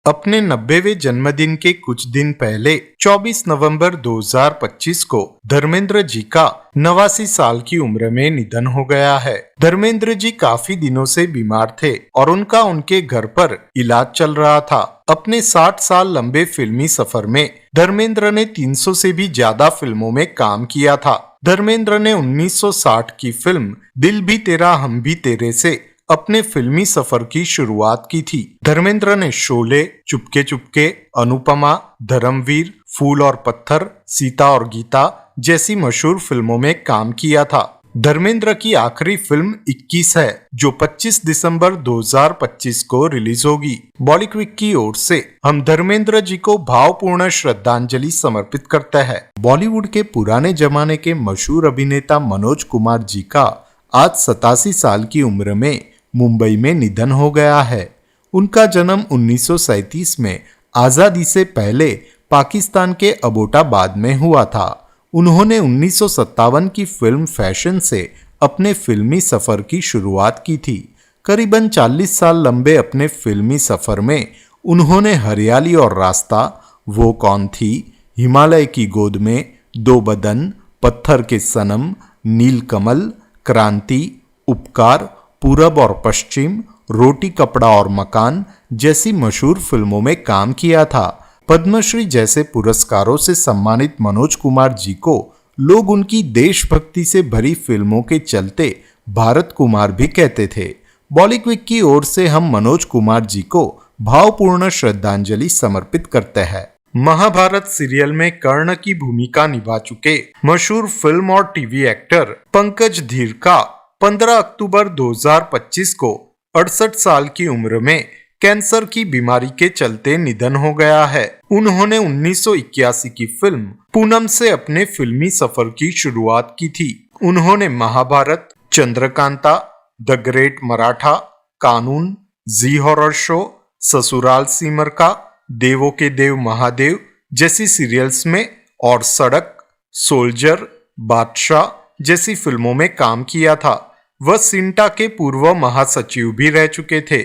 अपने 90वें जन्मदिन के कुछ दिन पहले 24 नवंबर 2025 को धर्मेंद्र जी का 89 साल की उम्र में निधन हो गया है। धर्मेंद्र जी काफी दिनों से बीमार थे और उनके घर पर इलाज चल रहा था। अपने 60 साल लंबे फिल्मी सफर में धर्मेंद्र ने 300 से भी ज्यादा फिल्मों में काम किया था। धर्मेंद्र ने 1960 की फिल्म दिल भी तेरा हम भी तेरे से अपने फिल्मी सफर की शुरुआत की थी। धर्मेंद्र ने शोले, चुपके चुपके, अनुपमा, धर्मवीर, फूल और पत्थर, सीता और गीता जैसी मशहूर फिल्मों में काम किया था। धर्मेंद्र की आखिरी फिल्म 21 है जो 25 दिसंबर 2025 को रिलीज होगी। बॉलीवुड की ओर से हम धर्मेंद्र जी को भावपूर्ण श्रद्धांजलि समर्पित करते हैं। बॉलीवुड के पुराने जमाने के मशहूर अभिनेता मनोज कुमार जी का आज 87 साल की उम्र में मुंबई में निधन हो गया है। उनका जन्म 1937 में आजादी से पहले पाकिस्तान के अबोटाबाद में हुआ था। उन्होंने 1957 की फिल्म फैशन से अपने फिल्मी सफर की शुरुआत की थी। करीबन 40 साल लंबे अपने फिल्मी सफर में उन्होंने हरियाली और रास्ता, वो कौन थी, हिमालय की गोद में, दो बदन, पत्थर के सनम, नीलकमल, क्रांति, उपकार, पूरब और पश्चिम, रोटी कपड़ा और मकान जैसी मशहूर फिल्मों में काम किया था। पद्मश्री जैसे पुरस्कारों से सम्मानित मनोज कुमार जी को लोग उनकी देशभक्ति से भरी फिल्मों के चलते भारत कुमार भी कहते थे। बॉलीवुड की ओर से हम मनोज कुमार जी को भावपूर्ण श्रद्धांजलि समर्पित करते हैं। महाभारत सीरियल में कर्ण की भूमिका निभा चुके मशहूर फिल्म और टीवी एक्टर पंकज धीर का 15 अक्टूबर 2025 को 68 साल की उम्र में कैंसर की बीमारी के चलते निधन हो गया है। उन्होंने 1981 की फिल्म पूनम से अपने फिल्मी सफर की शुरुआत की थी। उन्होंने महाभारत, चंद्रकांता, द ग्रेट मराठा, कानून, जी हॉरर शो, ससुराल सिमर का, देवों के देव महादेव जैसी सीरियल्स में और सड़क, सोल्जर, बादशाह जैसी फिल्मों में काम किया था। वह सिंटा के पूर्व महासचिव भी रह चुके थे।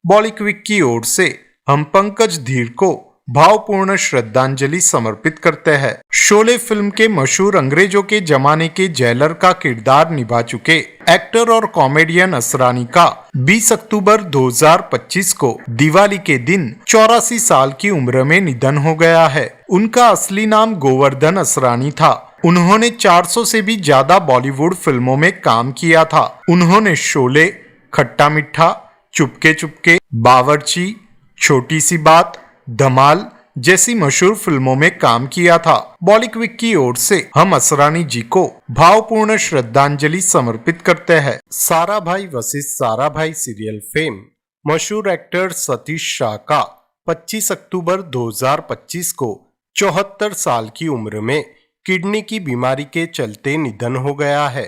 बॉलीवुड की ओर से हम पंकज धीर को भावपूर्ण श्रद्धांजलि समर्पित करते हैं। शोले फिल्म के मशहूर अंग्रेजों के जमाने के जेलर का किरदार निभा चुके एक्टर और कॉमेडियन असरानी का 20 अक्टूबर 2025 को दिवाली के दिन 84 साल की उम्र में निधन हो गया है। उनका असली नाम गोवर्धन असरानी था। उन्होंने 400 से भी ज्यादा बॉलीवुड फिल्मों में काम किया था। उन्होंने शोले, खट्टा मीठा, चुपके चुपके, बावर्ची, छोटी सी बात, धमाल जैसी मशहूर फिल्मों में काम किया था। बॉलीवुड की ओर से हम असरानी जी को भावपूर्ण श्रद्धांजलि समर्पित करते हैं। सारा भाई वशिष्ठ सारा भाई सीरियल फेम मशहूर एक्टर सतीश शाह का 25 अक्टूबर 2025 को 74 साल की उम्र में किडनी की बीमारी के चलते निधन हो गया है।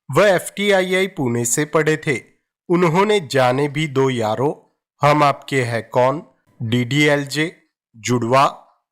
वह FTII पुणे से पढ़े थे। उन्होंने जाने भी दो यारों, हम आपके हैं कौन, DDLJ, जुड़वा,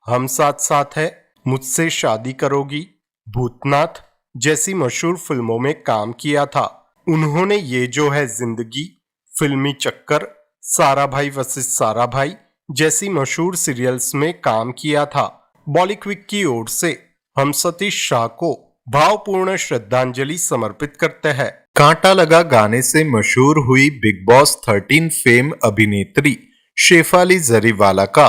हम साथ साथ है, मुझसे शादी करोगी, भूतनाथ जैसी मशहूर फिल्मों में काम किया था। उन्होंने ये जो है जिंदगी, फिल्मी चक्कर, सारा भाई वशिष्ठ सारा भाई जैसी मशहूर सीरियल्स में काम किया था। बॉलीवुड की ओर से हम सतीश शाह को भावपूर्ण श्रद्धांजलि समर्पित करते हैं। कांटा लगा गाने से मशहूर हुई बिग बॉस 13 फेम अभिनेत्री शेफाली जरीवाला का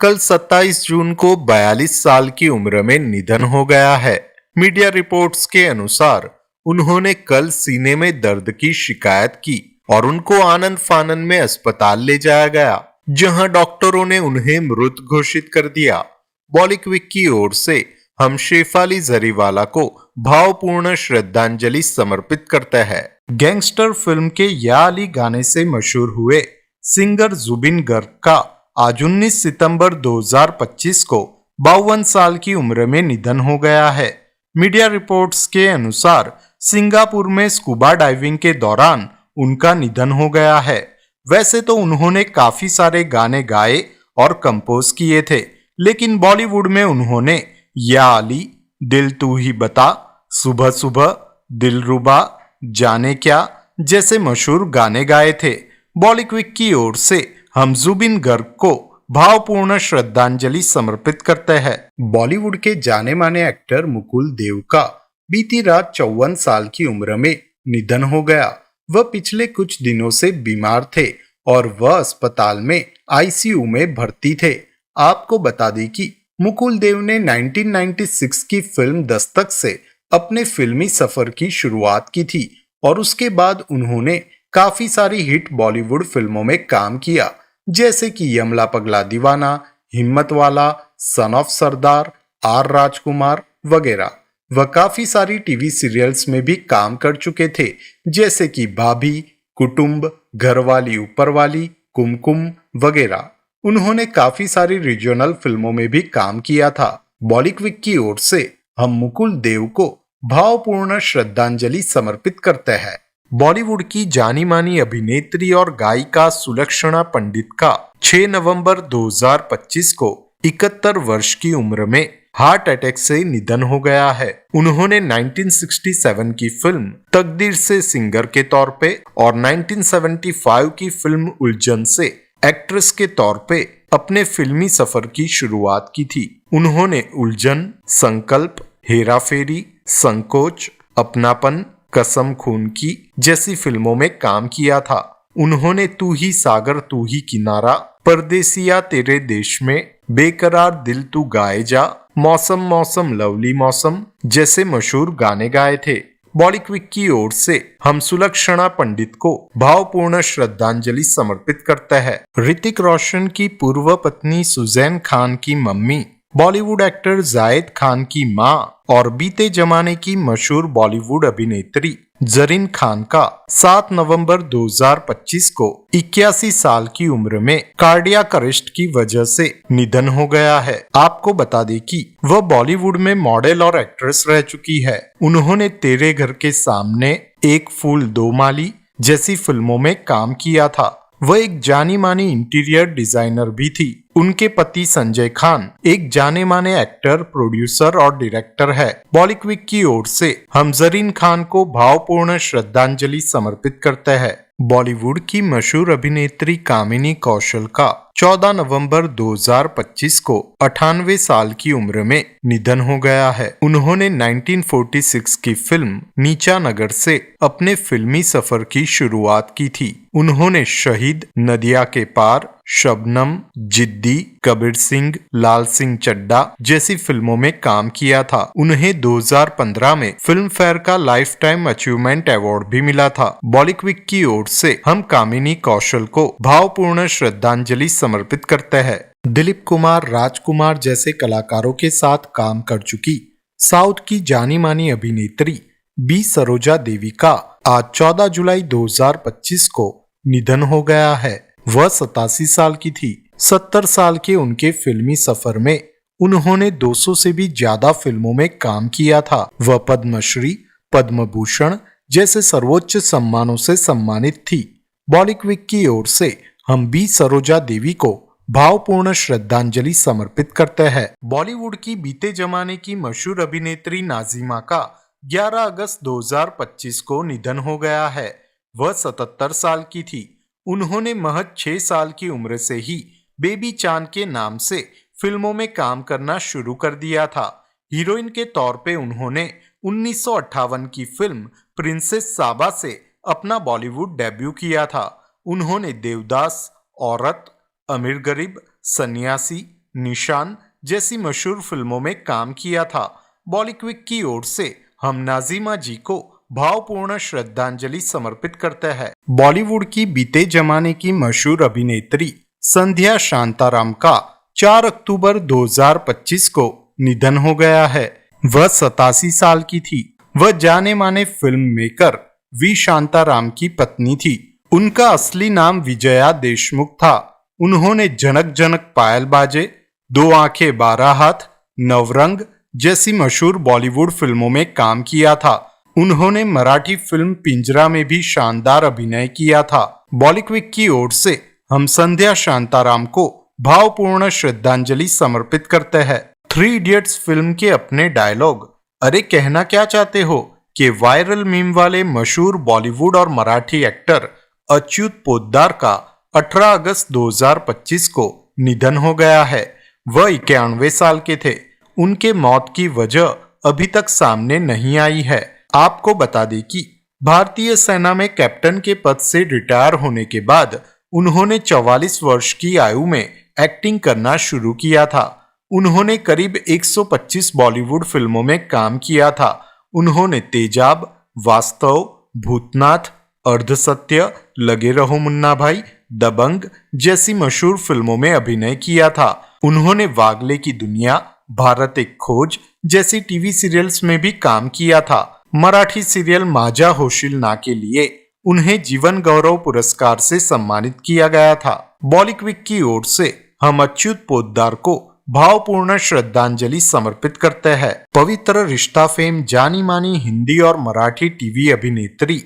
कल 27 जून को 42 साल की उम्र में निधन हो गया है। मीडिया रिपोर्ट्स के अनुसार उन्होंने कल सीने में दर्द की शिकायत की और उनको आनंद फानन में अस्पताल ले जाया गया, जहां डॉक्टरों ने उन्हें मृत घोषित कर दिया। बॉलीवुड की ओर से हम शेफाली जरीवाला को भावपूर्ण श्रद्धांजलि समर्पित करते हैं। गैंगस्टर फिल्म के या अली गाने से मशहूर हुए सिंगर जुबिन गर्ग का आज 19 सितंबर 2025 को 52 साल की उम्र में निधन हो गया है। मीडिया रिपोर्ट्स के अनुसार सिंगापुर में स्कूबा डाइविंग के दौरान उनका निधन हो गया है। वैसे तो उन्होंने काफी सारे गाने गाए और कंपोज किए थे, लेकिन बॉलीवुड में उन्होंने या अली, दिल तू ही बता, सुबह सुबह, दिलरुबा, जाने क्या जैसे मशहूर गाने गाए थे। बॉलीवुड की ओर से हम जुबिन गर्ग को भावपूर्ण श्रद्धांजलि समर्पित करते हैं। बॉलीवुड के जाने माने एक्टर मुकुल देव का बीती रात 54 साल की उम्र में निधन हो गया। वह पिछले कुछ दिनों से बीमार थे और वह अस्पताल में आईसीयू में भर्ती थे। आपको बता दें कि मुकुल देव ने 1996 की फिल्म दस्तक से अपने फिल्मी सफर की शुरुआत की थी और उसके बाद उन्होंने काफी सारी हिट बॉलीवुड फिल्मों में काम किया, जैसे कि यमला पगला दीवाना, हिम्मत वाला, सन ऑफ सरदार, आर राजकुमार वगैरह। वह काफी सारी टीवी सीरियल्स में भी काम कर चुके थे, जैसे कि भाभी, कुटुंब, घरवाली ऊपरवाली, कुमकुम वगैरह। उन्होंने काफी सारी रीजनल फिल्मों में भी काम किया था। बॉलीवुड की ओर से हम मुकुल देव को भावपूर्ण श्रद्धांजलि समर्पित करते हैं। बॉलीवुड की जानी मानी अभिनेत्री और गायिका सुलक्षणा पंडित का 6 नवंबर 2025 को 71 वर्ष की उम्र में हार्ट अटैक से निधन हो गया है। उन्होंने 1967 की फिल्म तकदीर से सिंगर के तौर पे और 1975 की फिल्म उलझन से एक्ट्रेस के तौर पे अपने फिल्मी सफर की शुरुआत की थी। उन्होंने उलझन, संकल्प, हेरा फेरी, संकोच, अपनापन, कसम खून की जैसी फिल्मों में काम किया था। उन्होंने तू ही सागर तू ही किनारा, परदेसिया तेरे देश में, बेकरार दिल तू गाए जा, मौसम मौसम लवली मौसम जैसे मशहूर गाने गाए थे। बॉलीवुड की ओर से हम सुलक्षणा पंडित को भावपूर्ण श्रद्धांजलि समर्पित करते हैं। ऋतिक रोशन की पूर्व पत्नी सुजैन खान की मम्मी, बॉलीवुड एक्टर जायद खान की मां और बीते जमाने की मशहूर बॉलीवुड अभिनेत्री जरीन खान का 7 नवंबर 2025 को 81 साल की उम्र में कार्डियक अरेस्ट की वजह से निधन हो गया है। आपको बता दें कि वह बॉलीवुड में मॉडल और एक्ट्रेस रह चुकी है। उन्होंने तेरे घर के सामने, एक फूल दो माली जैसी फिल्मों में काम किया था। वह एक जानी मानी इंटीरियर डिजाइनर भी थी। उनके पति संजय खान एक जाने माने एक्टर, प्रोड्यूसर और डायरेक्टर है। बॉलीवुड की ओर से हम जरीन खान को भावपूर्ण श्रद्धांजलि समर्पित करते हैं। बॉलीवुड की मशहूर अभिनेत्री कामिनी कौशल का 14 नवंबर 2025 को 98 साल की उम्र में निधन हो गया है। उन्होंने 1946 की फिल्म नीचा नगर से अपने फिल्मी सफर की शुरुआत की थी। उन्होंने शहीद, नदिया के पार, शबनम, जिद्दी, कबीर सिंह, लाल सिंह चड्डा जैसी फिल्मों में काम किया था। उन्हें 2015 में फिल्म फेयर का लाइफ टाइम अचीवमेंट अवार्ड भी मिला था। बॉलीवुड की ओर से हम कामिनी कौशल को भावपूर्ण श्रद्धांजलि समर्पित करते हैं। दिलीप कुमार, राजकुमार जैसे कलाकारों के साथ काम कर चुकी साउथ की जानी मानी अभिनेत्री बी सरोजा देवी का आज 14 जुलाई 2025 को निधन हो गया है। वह 87 साल की थी। 70 साल के उनके फिल्मी सफर में उन्होंने 200 से भी ज्यादा फिल्मों में काम किया था। वह पद्मश्री, पद्म भूषण जैसे सर्वोच्च सम्मानों से सम्मानित थी। बॉलीवुड की ओर से हम बी सरोजा देवी को भावपूर्ण श्रद्धांजलि समर्पित करते हैं। बॉलीवुड की बीते जमाने की मशहूर अभिनेत्री नाजिमा का 11 अगस्त 2025 को निधन हो गया है। वह 77 साल की थी। उन्होंने महज 6 साल की उम्र से ही बेबी चांद के नाम से फिल्मों में काम करना शुरू कर दिया था। हीरोइन के तौर पे उन्होंने 1958 की फिल्म प्रिंसेस साबा से अपना बॉलीवुड डेब्यू किया था। उन्होंने देवदास, औरत, अमीर गरीब, सन्यासी, निशान जैसी मशहूर फिल्मों में काम किया था। बॉलीवुड की ओर से हम नाजिमा जी को भावपूर्ण श्रद्धांजलि समर्पित करते हैं। बॉलीवुड की बीते जमाने की मशहूर अभिनेत्री संध्या शांताराम का 4 अक्टूबर 2025 को निधन हो गया है। वह 87 साल की थी। वह जाने माने फिल्म मेकर वी शांताराम की पत्नी थी। उनका असली नाम विजया देशमुख था। उन्होंने जनक जनक पायल बाजे, 2 आंखें 12 हाथ, नवरंग जैसी मशहूर बॉलीवुड फिल्मों में काम किया था। उन्होंने मराठी फिल्म पिंजरा में भी शानदार अभिनय किया था। बॉलीवुड की ओर से हम संध्या शांताराम को भावपूर्ण श्रद्धांजलि समर्पित करते हैं। 3 इडियट्स फिल्म के अपने डायलॉग "अरे कहना क्या चाहते हो" के वायरल मीम वाले मशहूर बॉलीवुड और मराठी एक्टर अच्युत पोद्दार का 18 अगस्त 2025 को निधन हो गया है। वह 91 साल के थे। उनके मौत की वजह अभी तक सामने नहीं आई है। आपको बता दें कि भारतीय सेना में कैप्टन के पद से रिटायर होने के बाद उन्होंने 44 वर्ष की आयु में एक्टिंग करना शुरू किया था। उन्होंने करीब 125 बॉलीवुड फिल्मों में काम किया था। उन्होंने तेजाब, वास्तव, भूतनाथ, अर्धसत्य, लगे रहो मुन्ना भाई, दबंग जैसी मशहूर फिल्मों में अभिनय किया था। उन्होंने वागले की दुनिया, भारत एक खोज जैसी टीवी सीरियल्स में भी काम किया था। मराठी सीरियल माझा होशील ना के लिए उन्हें जीवन गौरव पुरस्कार से सम्मानित किया गया था। बॉलीक्विक की ओर से हम अच्युत पोद्दार को भावपूर्ण श्रद्धांजलि समर्पित करते हैं। पवित्र रिश्ता फेम जानी मानी हिंदी और मराठी टीवी अभिनेत्री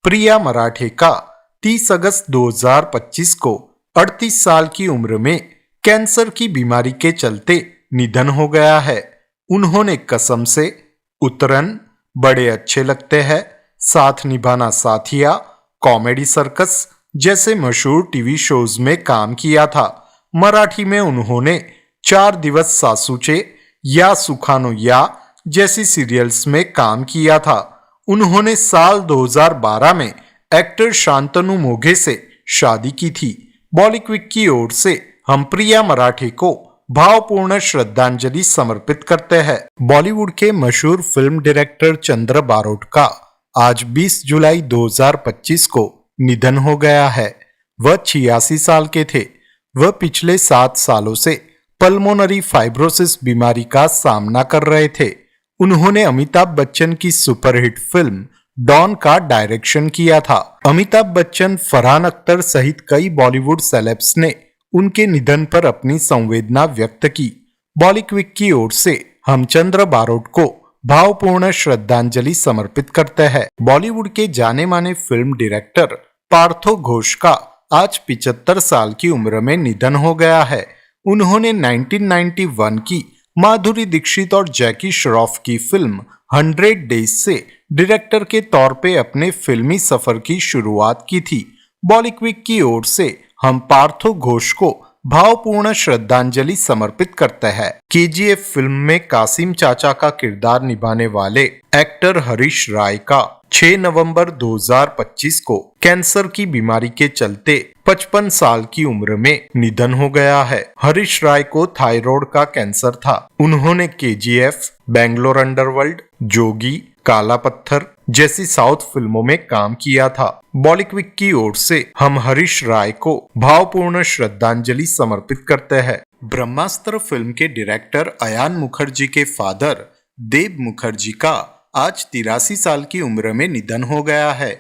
प्रिया मराठे का 30 अगस्त 2025 को 38 साल की उम्र में कैंसर की बीमारी के चलते निधन हो गया है। उन्होंने कसम से, उतरन, बड़े अच्छे लगते हैं, साथ निभाना साथिया, कॉमेडी सर्कस जैसे मशहूर टीवी शोज में काम किया था। मराठी में उन्होंने 4 दिवस सासूचे या सुखानो या जैसी सीरियल्स में काम किया था। उन्होंने साल 2012 में एक्टर शांतनु मोघे से शादी की थी। बॉलीक्विक की ओर से हम प्रिया मराठे को भावपूर्ण श्रद्धांजलि समर्पित करते हैं। बॉलीवुड के मशहूर फिल्म डायरेक्टर चंद्र बारोट का आज 20 जुलाई 2025 को निधन हो गया है। वह 86 साल के थे। वह पिछले 7 सालों से पल्मोनरी फाइब्रोसिस बीमारी का सामना कर रहे थे। उन्होंने अमिताभ बच्चन की सुपरहिट फिल्म डॉन का डायरेक्शन किया था। अमिताभ बच्चन, फरहान अख्तर सहित कई बॉलीवुड सेलेब्स ने उनके निधन पर अपनी संवेदना व्यक्त की। बॉलीक्विक की ओर से हम चंद्र बारोट को भावपूर्ण श्रद्धांजलि समर्पित करते हैं। बॉलीवुड के जाने माने फिल्म डायरेक्टर पार्थो घोष का आज 75 साल की उम्र में निधन हो गया है। उन्होंने 1991 की माधुरी दीक्षित और जैकी श्रॉफ की फिल्म 100 डेज से डायरेक्टर के तौर पे अपने फिल्मी सफर की शुरुआत की थी। बॉलीक्विक की ओर से हम पार्थो घोष को भावपूर्ण श्रद्धांजलि समर्पित करते हैं। केजीएफ फिल्म में कासिम चाचा का किरदार निभाने वाले एक्टर हरीश राय का 6 नवंबर 2025 को कैंसर की बीमारी के चलते 55 साल की उम्र में निधन हो गया है। हरीश राय को थायराइड का कैंसर था। उन्होंने केजीएफ, बैंगलोर अंडरवर्ल्ड, जोगी, काला पत्थर जैसी साउथ फिल्मों में काम किया था। बॉलीक्विक की ओर से हम हरीश राय को भावपूर्ण श्रद्धांजलि समर्पित करते हैं। ब्रह्मास्त्र फिल्म के डायरेक्टर अयान मुखर्जी के फादर देव मुखर्जी का आज 83 साल की उम्र में निधन हो गया है।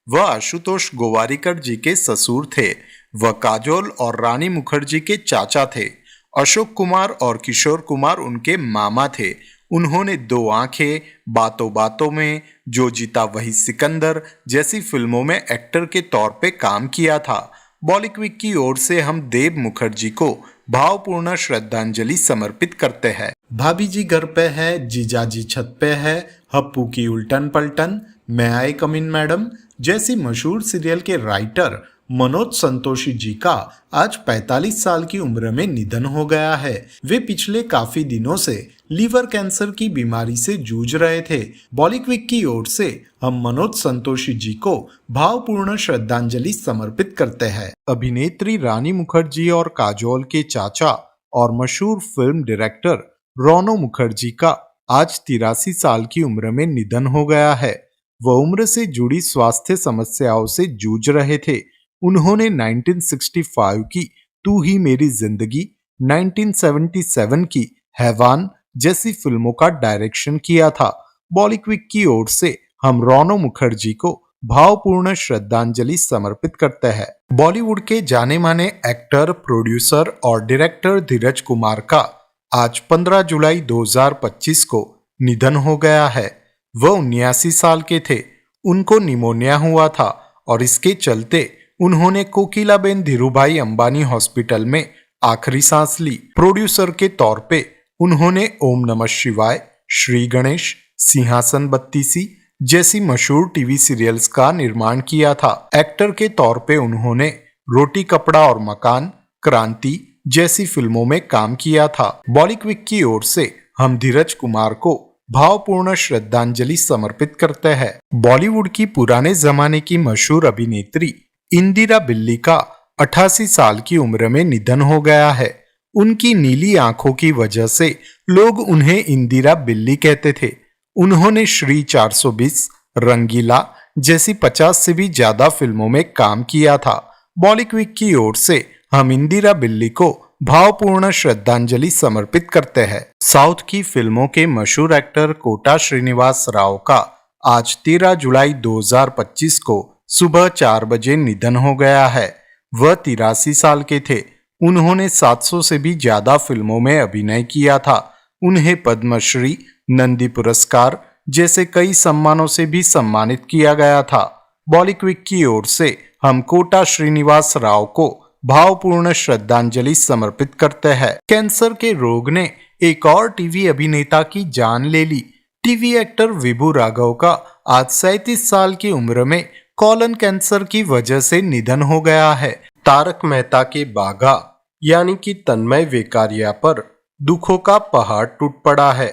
वह आशुतोष गोवारिकर जी के ससुर थे। वह काजोल और रानी मुखर्जी के चाचा थे। अशोक कुमार और किशोर कुमार उनके मामा थे। उन्होंने 2 आंखें, बातों बातों में, जो जीता वही सिकंदर जैसी फिल्मों में एक्टर के तौर पे काम किया था। बॉलीक्विक की ओर से हम देव मुखर्जी को भावपूर्ण श्रद्धांजलि समर्पित करते हैं। भाभी जी घर पे है, जीजा जी छत पे है, हप्पू की उल्टन पलटन, मैं आए कम इन मैडम जैसी मशहूर सीरियल के राइटर मनोज संतोषी जी का आज 45 साल की उम्र में निधन हो गया है। वे पिछले काफी दिनों से लीवर कैंसर की बीमारी से जूझ रहे थे। बॉलीक्विक की ओर से हम मनोज संतोषी जी को भावपूर्ण श्रद्धांजलि समर्पित करते हैं। अभिनेत्री रानी मुखर्जी और काजोल के चाचा और मशहूर फिल्म डायरेक्टर रोनो मुखर्जी का आज 83 साल की उम्र में निधन हो गया है। वह उम्र से जुड़ी स्वास्थ्य समस्याओं से जूझ रहे थे। उन्होंने 1965 की तू ही मेरी जिंदगी, 1977 की हैवान जैसी फिल्मों का डायरेक्शन किया था। बॉलीक्विक की ओर से हम रोनो मुखर्जी को भावपूर्ण श्रद्धांजलि समर्पित करते हैं। बॉलीवुड के जाने माने एक्टर, प्रोड्यूसर और डायरेक्टर धीरज कुमार का आज 15 जुलाई 2025 को निधन हो गया है। वह 79 साल के थे। उनको निमोनिया हुआ था और इसके चलते उन्होंने कोकिलाबेन धीरूभाई अंबानी हॉस्पिटल में आखिरी सांस ली। प्रोड्यूसर के तौर पे उन्होंने ओम नमः शिवाय, श्री गणेश, सिंहासन बत्तीसी जैसी मशहूर टीवी सीरियल्स का निर्माण किया था। एक्टर के तौर पे उन्होंने रोटी कपड़ा और मकान, क्रांति, जैसी फिल्मों में काम किया था। बॉलीवुड की ओर से हम धीरज कुमार को भावपूर्ण श्रद्धांजलि समर्पित करते हैं। बॉलीवुड की पुराने जमाने की मशहूर अभिनेत्री इंदिरा बिल्ली का 88 साल की उम्र में निधन हो गया है। उनकी नीली आंखों की वजह से लोग उन्हें इंदिरा बिल्ली कहते थे। उन्होंने श्री 420, रंगीला जैसी 50 से भी ज्यादा फिल्मों में काम किया था। बॉलीवुड की ओर से हम इंदिरा बिल्ली को भावपूर्ण श्रद्धांजलि समर्पित करते हैं। साउथ की फिल्मों के मशहूर एक्टर कोटा श्रीनिवास राव का आज 13 जुलाई 2025 को सुबह 4 बजे निधन हो गया है। वह 83 साल के थे। उन्होंने 700 से भी ज्यादा फिल्मों में अभिनय किया था। उन्हें पद्मश्री, नंदी पुरस्कार जैसे कई सम्मानों से भी सम्मानित किया गया था। बॉलीवुड की ओर से हम कोटा श्रीनिवास राव को भावपूर्ण श्रद्धांजलि समर्पित करते हैं। कैंसर के रोग ने एक और टीवी अभिनेता की जान ले ली। टीवी एक्टर विभू राघव का आज 37 साल की उम्र में कॉलन कैंसर की वजह से निधन हो गया है। तारक मेहता के बाघा यानी कि तन्मय वेकारिया पर दुखों का पहाड़ टूट पड़ा है।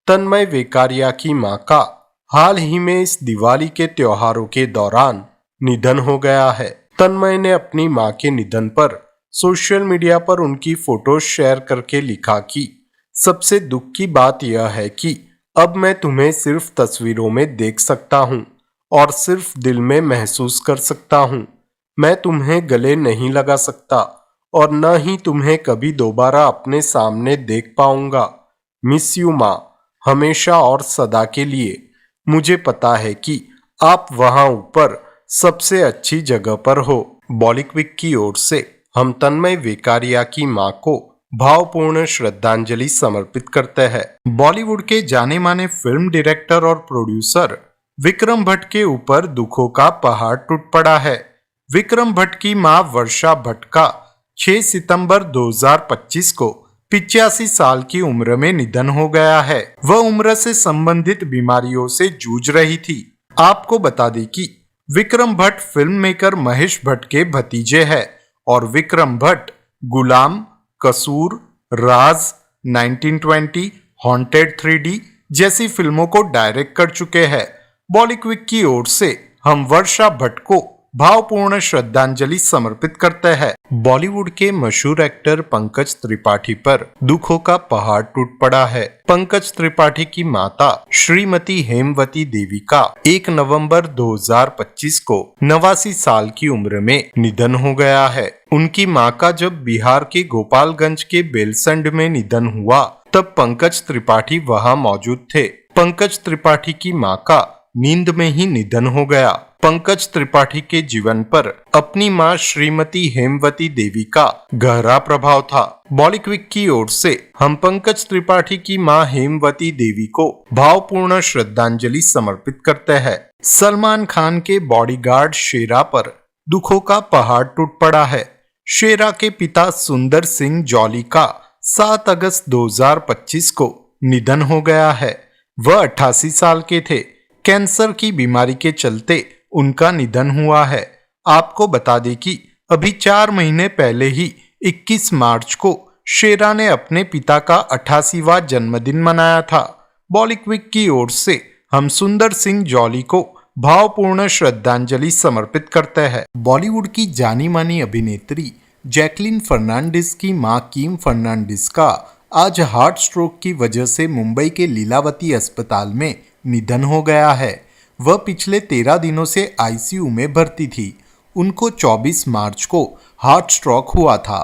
तन्मय वेकारिया की मां का हाल ही में इस दिवाली के त्योहारों के दौरान निधन हो गया है। तन्मय ने अपनी मां के निधन पर सोशल मीडिया पर उनकी फोटो शेयर करके लिखा कि सबसे दुख की बात यह है कि अब मैं तुम्हें सिर्फ तस्वीरों में देख सकता हूं और सिर्फ दिल में महसूस कर सकता हूं। मैं तुम्हें गले नहीं लगा सकता और न ही तुम्हें कभी दोबारा अपने सामने देख पाऊंगा। मिस यू मां, हमेशा और सदा के लिए। मुझे पता है कि आप वहां ऊपर सबसे अच्छी जगह पर हो। बॉलीवुड की ओर से हम तन्मय वेकारिया की मां को भावपूर्ण श्रद्धांजलि समर्पित करते हैं। बॉलीवुड के जाने माने फिल्म डायरेक्टर और प्रोड्यूसर विक्रम भट्ट के ऊपर दुखों का पहाड़ टूट पड़ा है। विक्रम भट्ट की मां वर्षा भट्ट का 6 सितंबर 2025 को 85 साल की उम्र में निधन हो गया है। वह उम्र से संबंधित बीमारियों से जूझ रही थी। आपको बता दें कि विक्रम भट्ट फिल्म मेकर महेश भट्ट के भतीजे हैं और विक्रम भट्ट गुलाम, कसूर, राज, 1920, हॉन्टेड 3D जैसी फिल्मों को डायरेक्ट कर चुके हैं। बॉलीवुड की ओर से हम वर्षा भट्ट को भावपूर्ण श्रद्धांजलि समर्पित करते हैं। बॉलीवुड के मशहूर एक्टर पंकज त्रिपाठी पर दुखों का पहाड़ टूट पड़ा है। पंकज त्रिपाठी की माता श्रीमती हेमवती देवी का 1 नवंबर 2025 को 89 साल की उम्र में निधन हो गया है। उनकी मां का जब बिहार के गोपालगंज के बेलसंड में निधन हुआ तब पंकज त्रिपाठी वहां मौजूद थे। पंकज त्रिपाठी की मां का नींद में ही निधन हो गया। पंकज त्रिपाठी के जीवन पर अपनी मां श्रीमती हेमवती देवी का गहरा प्रभाव था। बॉलीवुड की ओर से हम पंकज त्रिपाठी की मां हेमवती देवी को भावपूर्ण श्रद्धांजलि समर्पित करते हैं। सलमान खान के बॉडीगार्ड शेरा पर दुखों का पहाड़ टूट पड़ा है। शेरा के पिता सुंदर सिंह जॉली का 7 अगस्त 2025 को निधन हो गया है। वह 88 साल के थे। कैंसर की बीमारी के चलते उनका निधन हुआ है। आपको बता दें कि अभी 4 महीने पहले ही 21 मार्च को शेरा ने अपने पिता का 88वां जन्मदिन मनाया था। बॉलीवुड की ओर से हम सुंदर सिंह जॉली को भावपूर्ण श्रद्धांजलि समर्पित करते हैं। बॉलीवुड की जानी मानी अभिनेत्री जैकलीन फर्नांडिस की मां किम फर्नांडिस का आज हार्ट स्ट्रोक की वजह से मुंबई के लीलावती अस्पताल में निधन हो गया है। वह पिछले 13 दिनों से आईसीयू में भर्ती थी। उनको 24 मार्च को हार्ट स्ट्रोक हुआ था।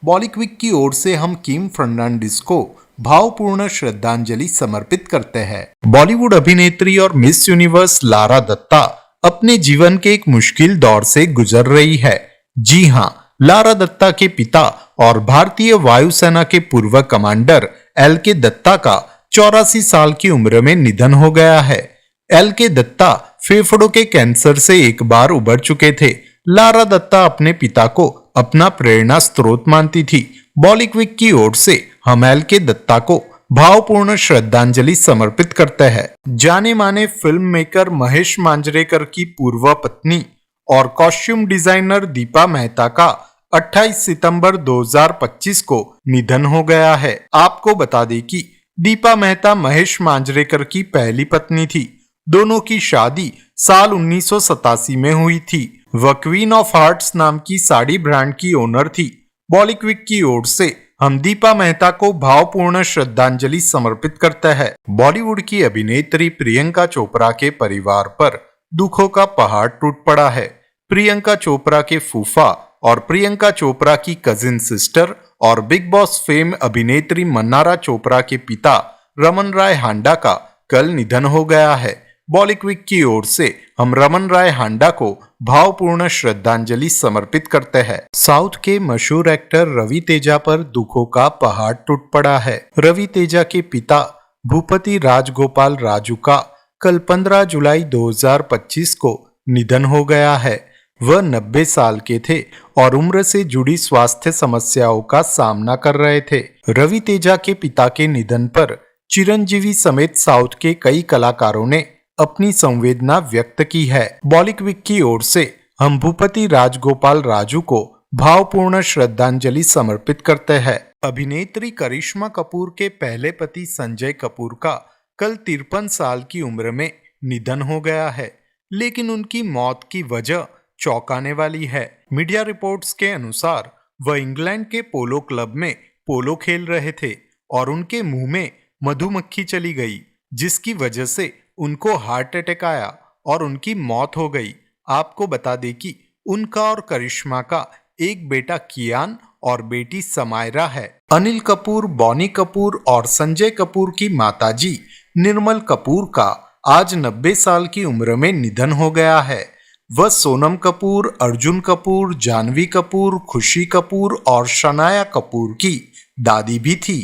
बॉलीवुड की ओर से हम किम फर्नांडिस को भावपूर्ण श्रद्धांजलि समर्पित करते हैं। बॉलीवुड अभिनेत्री और मिस यूनिवर्स लारा दत्ता अपने जीवन के एक मुश्किल दौर से गुजर रही है। जी हाँ, लारा दत्ता के पिता और भारतीय वायुसेना के पूर्व कमांडर एल.के. दत्ता का 84 साल की उम्र में निधन हो गया है। एल.के. दत्ता फेफड़ों के कैंसर से एक बार उबर चुके थे। लारा दत्ता अपने पिता को अपना प्रेरणा स्रोत मानती थी। बॉलीवुड की ओर से हम एल.के. दत्ता को भावपूर्ण श्रद्धांजलि समर्पित करते हैं। जाने माने फिल्म मेकर महेश मांजरेकर की पूर्व पत्नी और कॉस्ट्यूम डिजाइनर दीपा मेहता का 28 सितंबर 2025 को निधन हो गया है। आपको बता दें कि दीपा मेहता महेश मांजरेकर की पहली पत्नी थी। दोनों की शादी साल 1987 में हुई थी। वह क्वीन ऑफ हार्ट्स नाम की साड़ी ब्रांड की ओनर थी। बॉलीवुड की ओर से हम दीपा मेहता को भावपूर्ण श्रद्धांजलि समर्पित करते हैं। बॉलीवुड की अभिनेत्री प्रियंका चोपड़ा के परिवार पर दुखों का पहाड़ टूट पड़ा है। प्रियंका चोपड़ा के फूफा और प्रियंका चोपड़ा की कजिन सिस्टर और बिग बॉस फेम अभिनेत्री मन्नारा चोपड़ा के पिता रमन राय हांडा का कल निधन हो गया है। बॉलीवुड की ओर से हम रमन राय हांडा को भावपूर्ण श्रद्धांजलि समर्पित करते हैं। साउथ के मशहूर एक्टर रवि तेजा पर दुखों का पहाड़ टूट पड़ा है। रवि तेजा के पिता भूपति राजगोपाल राजू का कल 15 जुलाई 2025 को निधन हो गया है। वह 90 साल के थे और उम्र से जुड़ी स्वास्थ्य समस्याओं का सामना कर रहे थे। रवि तेजा के पिता के निधन पर चिरंजीवी समेत साउथ के कई कलाकारों ने अपनी संवेदना व्यक्त की है। बॉलीवुड की ओर से हम भूपति राजगोपाल राजू को भावपूर्ण श्रद्धांजलि समर्पित करते हैं। अभिनेत्री करिश्मा कपूर के पहले पति संजय कपूर का कल 53 साल की उम्र में निधन हो गया है, लेकिन उनकी मौत की वजह चौंकाने वाली है। मीडिया रिपोर्ट्स के अनुसार वह इंग्लैंड के पोलो क्लब में पोलो खेल रहे थे और उनके मुंह में मधुमक्खी चली गई, जिसकी वजह से उनको हार्ट अटैक आया और उनकी मौत हो गई। आपको बता दें कि उनका और करिश्मा का एक बेटा कियान और बेटी समायरा है। अनिल कपूर, बॉनी कपूर और संजय कपूर की माताजी निर्मल कपूर का आज 90 साल की उम्र में निधन हो गया है। वह सोनम कपूर, अर्जुन कपूर, जानवी कपूर, खुशी कपूर और शनाया कपूर की दादी भी थी।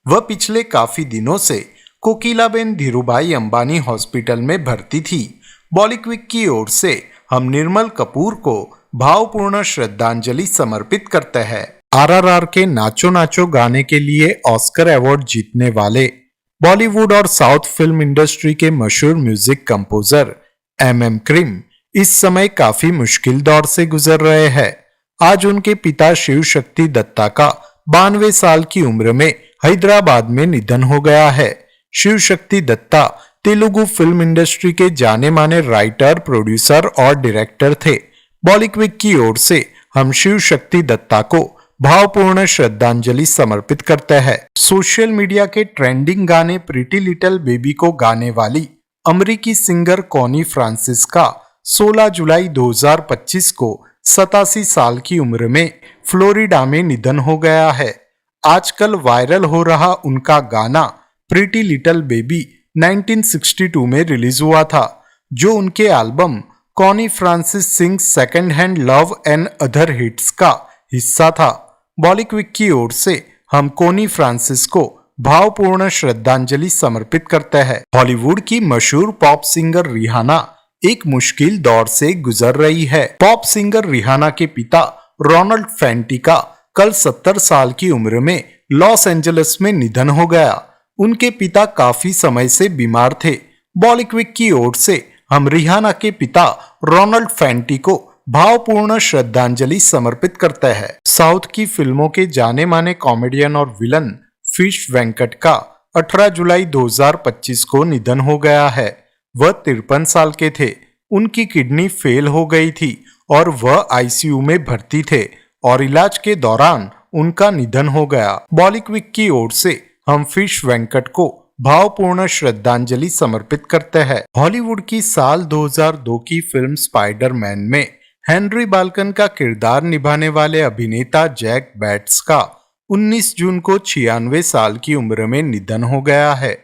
वह पिछले काफी दिनों से कोकिलाबेन धीरूभाई अंबानी हॉस्पिटल में भर्ती थी। बॉलीवुड की ओर से हम निर्मल कपूर को भावपूर्ण श्रद्धांजलि समर्पित करते हैं। आरआरआर के नाचो नाचो गाने के लिए ऑस्कर अवार्ड जीतने वाले बॉलीवुड और साउथ फिल्म इंडस्ट्री के मशहूर म्यूजिक कंपोजर एम क्रीम इस समय काफी मुश्किल दौर से गुजर रहे हैं। आज उनके पिता शिव शक्ति दत्ता का 92 साल की उम्र में हैदराबाद में निधन हो गया है। शिव शक्ति दत्ता तेलुगु फिल्म इंडस्ट्री के जाने माने राइटर, प्रोड्यूसर और डायरेक्टर थे। बॉलीवुड की ओर से हम शिव शक्ति दत्ता को भावपूर्ण श्रद्धांजलि समर्पित करते हैं। सोशल मीडिया के ट्रेंडिंग गाने प्रीटी लिटिल बेबी को गाने वाली अमेरिकी सिंगर कॉनी फ्रांसिस का 16 जुलाई 2025 को 87 साल की उम्र में फ्लोरिडा में निधन हो गया है। आजकल वायरल हो रहा उनका गाना प्रीटी लिटिल बेबी 1962 में रिलीज हुआ था, जो उनके album Connie Francis Sing Second Hand Love And Other Hits का हिस्सा था। बॉलीवुड की ओर से हम कॉनी फ्रांसिस को भावपूर्ण श्रद्धांजलि समर्पित करते हैं। हॉलीवुड की मशहूर पॉप सिंगर रिहाना एक मुश्किल दौर से गुजर रही है। पॉप सिंगर रिहाना के पिता रोनाल्ड फेंटी का कल 70 साल की उम्र में लॉस एंजलिस में निधन हो गया। उनके पिता काफी समय से बीमार थे। बॉलीवुड की ओर से हम रिहाना के पिता रोनाल्ड फेंटी को भावपूर्ण श्रद्धांजलि समर्पित करते हैं। साउथ की फिल्मों के जाने माने कॉमेडियन और विलन फिश वेंकट का 18 जुलाई 2025 को निधन हो गया है। वह 53 साल के थे। उनकी किडनी फेल हो गई थी और वह आईसीयू में भर्ती थे और इलाज के दौरान उनका निधन हो गया। बॉलीवुड की ओर से हम फिश वेंकट को भावपूर्ण श्रद्धांजलि समर्पित करते हैं। हॉलीवुड की साल 2002 की फिल्म स्पाइडरमैन में हेनरी बाल्कन का किरदार निभाने वाले अभिनेता जैक बैट्स का 19 जून को 96 साल की उम्र में निधन हो गया है।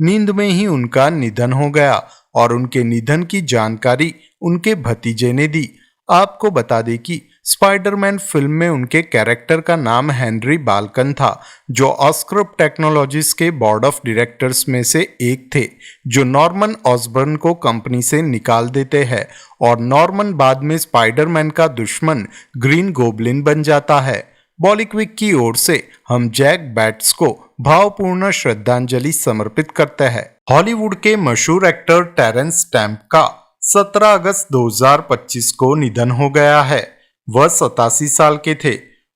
नींद में ही उनका निधन हो गया और उनके निधन की जानकारी उनके भतीजे ने दी। आपको बता दें कि स्पाइडरमैन फिल्म में उनके कैरेक्टर का नाम हेनरी बाल्कन था, जो ऑस्कर टेक्नोलॉजीज के बोर्ड ऑफ डायरेक्टर्स में से एक थे, जो नॉर्मन ऑसबर्न को कंपनी से निकाल देते हैं और नॉर्मन बाद में स्पाइडरमैन का दुश्मन ग्रीन गोब्लिन बन जाता है। बॉलीवुड की ओर से हम जैक बैट्स को भावपूर्ण श्रद्धांजलि समर्पित करते हैं। हॉलीवुड के मशहूर एक्टर टेरेंस स्टैम्प का 17 अगस्त 2025 को निधन हो गया है। वह 87 साल के थे।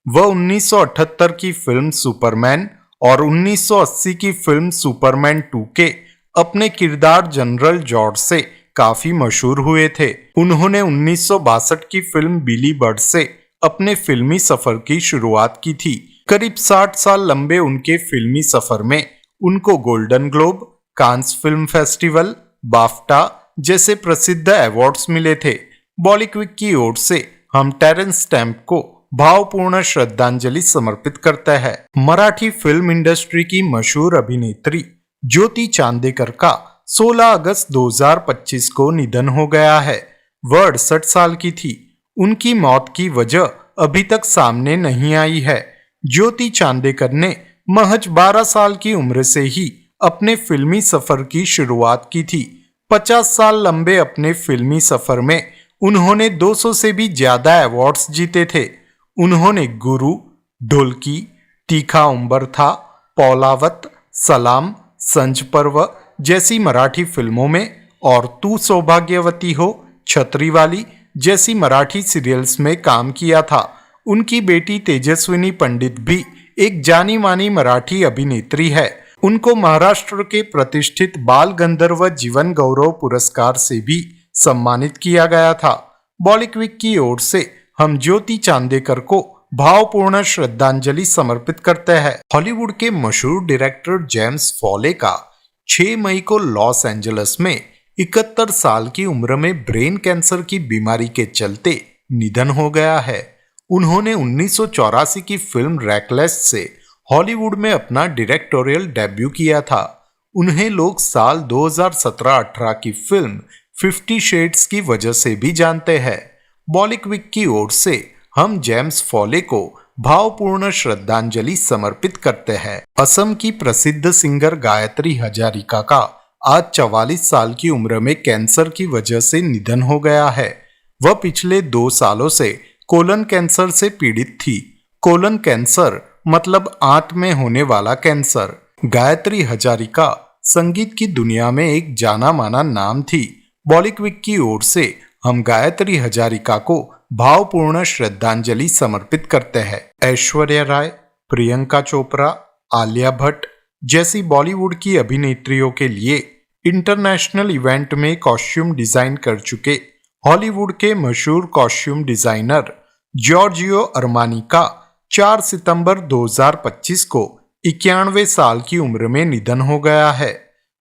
वह 1978 की फिल्म सुपरमैन और 1980 की फिल्म सुपरमैन 2 के अपने किरदार जनरल जॉर्ज से काफी मशहूर हुए थे। उन्होंने 1962 की फिल्म बिली बर्ड से अपने फिल्मी सफर की शुरुआत की थी। करीब 60 साल लंबे उनके फिल्मी सफर में उनको golden globe, Cannes film festival, BAFTA जैसे प्रसिद्ध अवार्ड्स मिले थे। बॉलीवुड की ओर से हम टेरेंस स्टैम्प को भावपूर्ण श्रद्धांजलि समर्पित करता है। मराठी फिल्म इंडस्ट्री की मशहूर अभिनेत्री ज्योति चांदेकर का 16 अगस्त 2025 को निधन हो गया है। वह 68 साल की थी। उनकी मौत की वजह अभी तक सामने नहीं आई है। ज्योति चांदेकर ने महज 12 साल की उम्र से ही अपने फिल्मी सफर की शुरुआत की थी। 50 साल लंबे अपने फिल्मी सफर में उन्होंने 200 से भी ज्यादा अवार्ड्स जीते थे। उन्होंने गुरु, ढोलकी, तीखा उम्बर था, पौलावत, सलाम, संज पर्व जैसी मराठी फिल्मों में और तू सौभाग्यवती हो, छतरी वाली जैसी मराठी सीरियल्स में काम किया था। उनकी बेटी तेजस्विनी पंडित भी एक जानी मानी मराठी अभिनेत्री है। उनको महाराष्ट्र के प्रतिष्ठित बाल गंधर्व जीवन गौरव पुरस्कार से भी सम्मानित किया गया था। बॉलीवुड की ओर से हम ज्योति चांदेकर को भावपूर्ण श्रद्धांजलि समर्पित करते हैं। हॉलीवुड के मशहूर डायरेक्टर जेम्स फॉले का 6 मई को लॉस एंजलिस में 71 साल की उम्र में ब्रेन कैंसर की बीमारी के चलते निधन हो गया है। उन्होंने 1984 की फिल्म रेकलेस से हॉलीवुड में अपना डायरेक्टोरियल डेब्यू किया था। उन्हें लोग साल 2017-18 की फिल्म 50 शेड्स की वजह से भी जानते हैं। बॉलीवुड की ओर से हम जेम्स फॉले को भावपूर्ण श्रद्धांजलि समर्पित करते हैं। असम की प्रसिद्ध सिंगर गायत्री हजारिका का आज 44 साल की उम्र में कैंसर की वजह से निधन हो गया है। वह पिछले 2 सालों से कोलन कैंसर से पीड़ित थी। कोलन कैंसर मतलब आंत में होने वाला कैंसर। गायत्री हजारिका संगीत की दुनिया में एक जाना माना नाम थी। बॉलीवुड की ओर से हम गायत्री हजारिका को भावपूर्ण श्रद्धांजलि समर्पित करते हैं। ऐश्वर्या राय, प्रियंका चोपड़ा, आलिया भट्ट जैसी बॉलीवुड की अभिनेत्रियों के लिए इंटरनेशनल इवेंट में कॉस्ट्यूम डिजाइन कर चुके हॉलीवुड के मशहूर कॉस्ट्यूम डिजाइनर जॉर्जियो अरमानी का 4 सितंबर 2025 को 91 साल की उम्र में निधन हो गया है।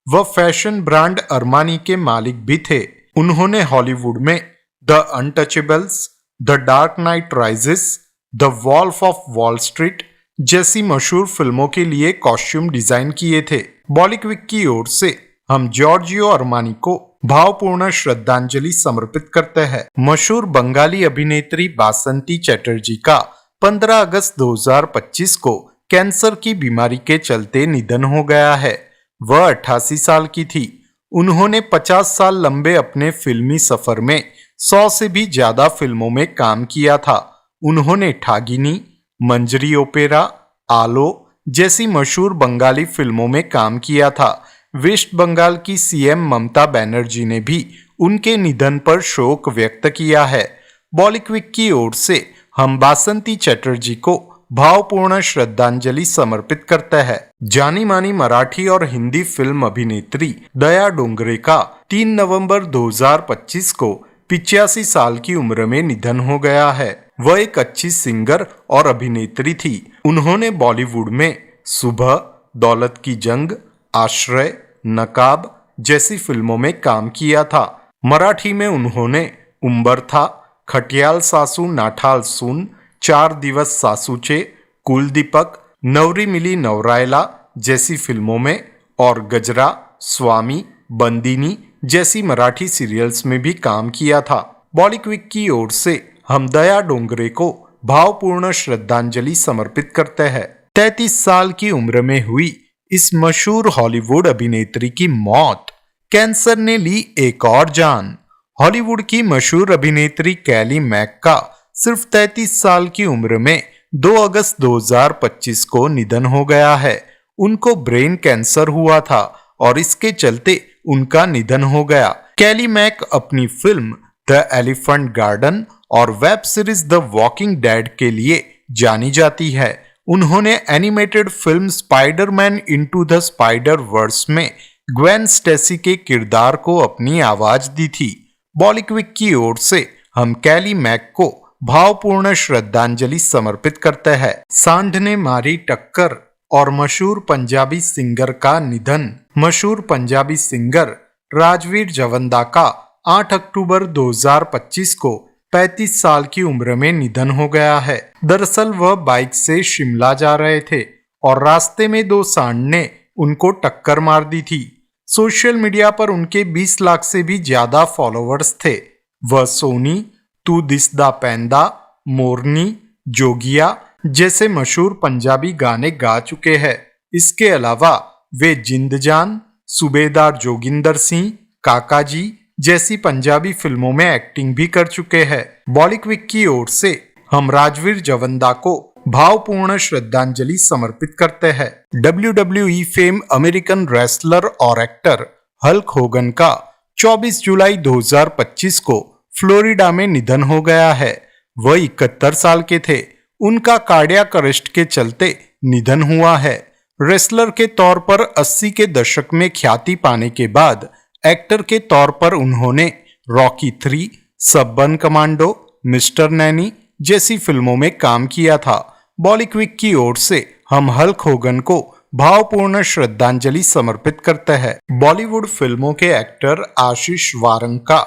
वह फैशन ब्रांड अरमानी के मालिक भी थे। उन्होंने हॉलीवुड में the Untouchables, the Dark Knight Rises, the Wolf of Wall Street जैसी मशहूर फिल्मों के लिए कॉस्ट्यूम डिजाइन किए थे। बॉलीवुड की ओर से हम जॉर्जियो अरमानी को भावपूर्ण श्रद्धांजलि समर्पित करते हैं। मशहूर बंगाली अभिनेत्री बासंती चटर्जी का 15 अगस्त 2025 को कैंसर की बीमारी के चलते निधन हो गया है। वह 88 साल की थी। उन्होंने 50 साल लंबे अपने फिल्मी सफर में 100 से भी ज्यादा फिल्मों में काम किया था। उन्होंने ठागिनी, मंजरी ओपेरा, आलो जैसी मशहूर बंगाली फिल्मों में काम किया था। वेस्ट बंगाल की सीएम ममता बनर्जी ने भी उनके निधन पर शोक व्यक्त किया है। बॉलीवुड की ओर से हम बासंती चटर्जी को भावपूर्ण श्रद्धांजलि समर्पित करते हैं। जानी मानी मराठी और हिंदी फिल्म अभिनेत्री दया डोंगरे का 3 नवंबर 2025 को 85 साल की उम्र में निधन हो गया है। वह एक अच्छी सिंगर और अभिनेत्री थी। उन्होंने बॉलीवुड में सुबह, दौलत की जंग, आश्रय, नकाब जैसी फिल्मों में काम किया था। मराठी में उन्होंने उंबर था, खटियाल सासू नाठाल सून, 4 दिवस सासूचे, कुलदीपक, नवरी मिली नवरायला जैसी फिल्मों में और गजरा, स्वामी, बंदिनी जैसी मराठी सीरियल्स में भी काम किया था। बॉलीवुड की ओर से हम दया डोंगरे को भावपूर्ण श्रद्धांजलि समर्पित करते हैं। 33 साल की उम्र में हुई इस मशहूर हॉलीवुड अभिनेत्री की मौत, कैंसर ने ली एक और जान। हॉलीवुड की मशहूर अभिनेत्री कैली मैक का सिर्फ 33 साल की उम्र में 2 अगस्त 2025 को निधन हो गया है। उनको ब्रेन कैंसर हुआ था और इसके चलते उनका निधन हो गया। कैली मैक अपनी फिल्म द एलिफेंट गार्डन और web series the Walking Dead के लिए जानी जाती है। उन्होंने animated film Spiderman Into the Spider Verse में ग्वेन स्टेसी के किरदार को अपनी आवाज दी थी। बॉलीवुड की ओर से हम कैली मैक को भावपूर्ण श्रद्धांजलि समर्पित करते हैं। सांड ने मारी टक्कर और मशहूर पंजाबी सिंगर का निधन। मशहूर पंजाबी सिंगर राजवीर जवंदा का 8 अक्टूबर 2025 को 35 साल की उम्र में निधन हो गया है। दरअसल वह बाइक से शिमला जा रहे थे और रास्ते में दो सांड ने उनको टक्कर मार दी थी। सोशल मीडिया पर उनके 20 लाख से भी ज्यादा फॉलोअर्स थे। वह सोनी, तू दिसदा पैंदा, मोरनी, जोगिया जैसे मशहूर पंजाबी गाने गा चुके हैं। इसके अलावा वे जिंद जान, सूबेदार जोगिंदर सिंह, काका जी जैसी पंजाबी फिल्मों में एक्टिंग भी कर चुके हैं। बॉलीवुड की ओर से हम राजवीर जवंदा को भावपूर्ण श्रद्धांजलि समर्पित करते हैं। WWE फेम अमेरिकन रेसलर और एक्टर हल्क होगन का 24 जुलाई 2025 को फ्लोरिडा में निधन हो गया है। वह 71 साल के थे। उनका कार्डियक अरेस्ट के चलते निधन हुआ है। रेसलर के तौर पर 80 के दशक में ख्याति पाने के बाद एक्टर के तौर पर उन्होंने रॉकी 3, सबन कमांडो, मिस्टर नैनी जैसी फिल्मों में काम किया था। बॉलीवुड की ओर से हम हल्क होगन को भावपूर्ण श्रद्धांजलि समर्पित करते हैं। बॉलीवुड फिल्मों के एक्टर आशीष वारंग का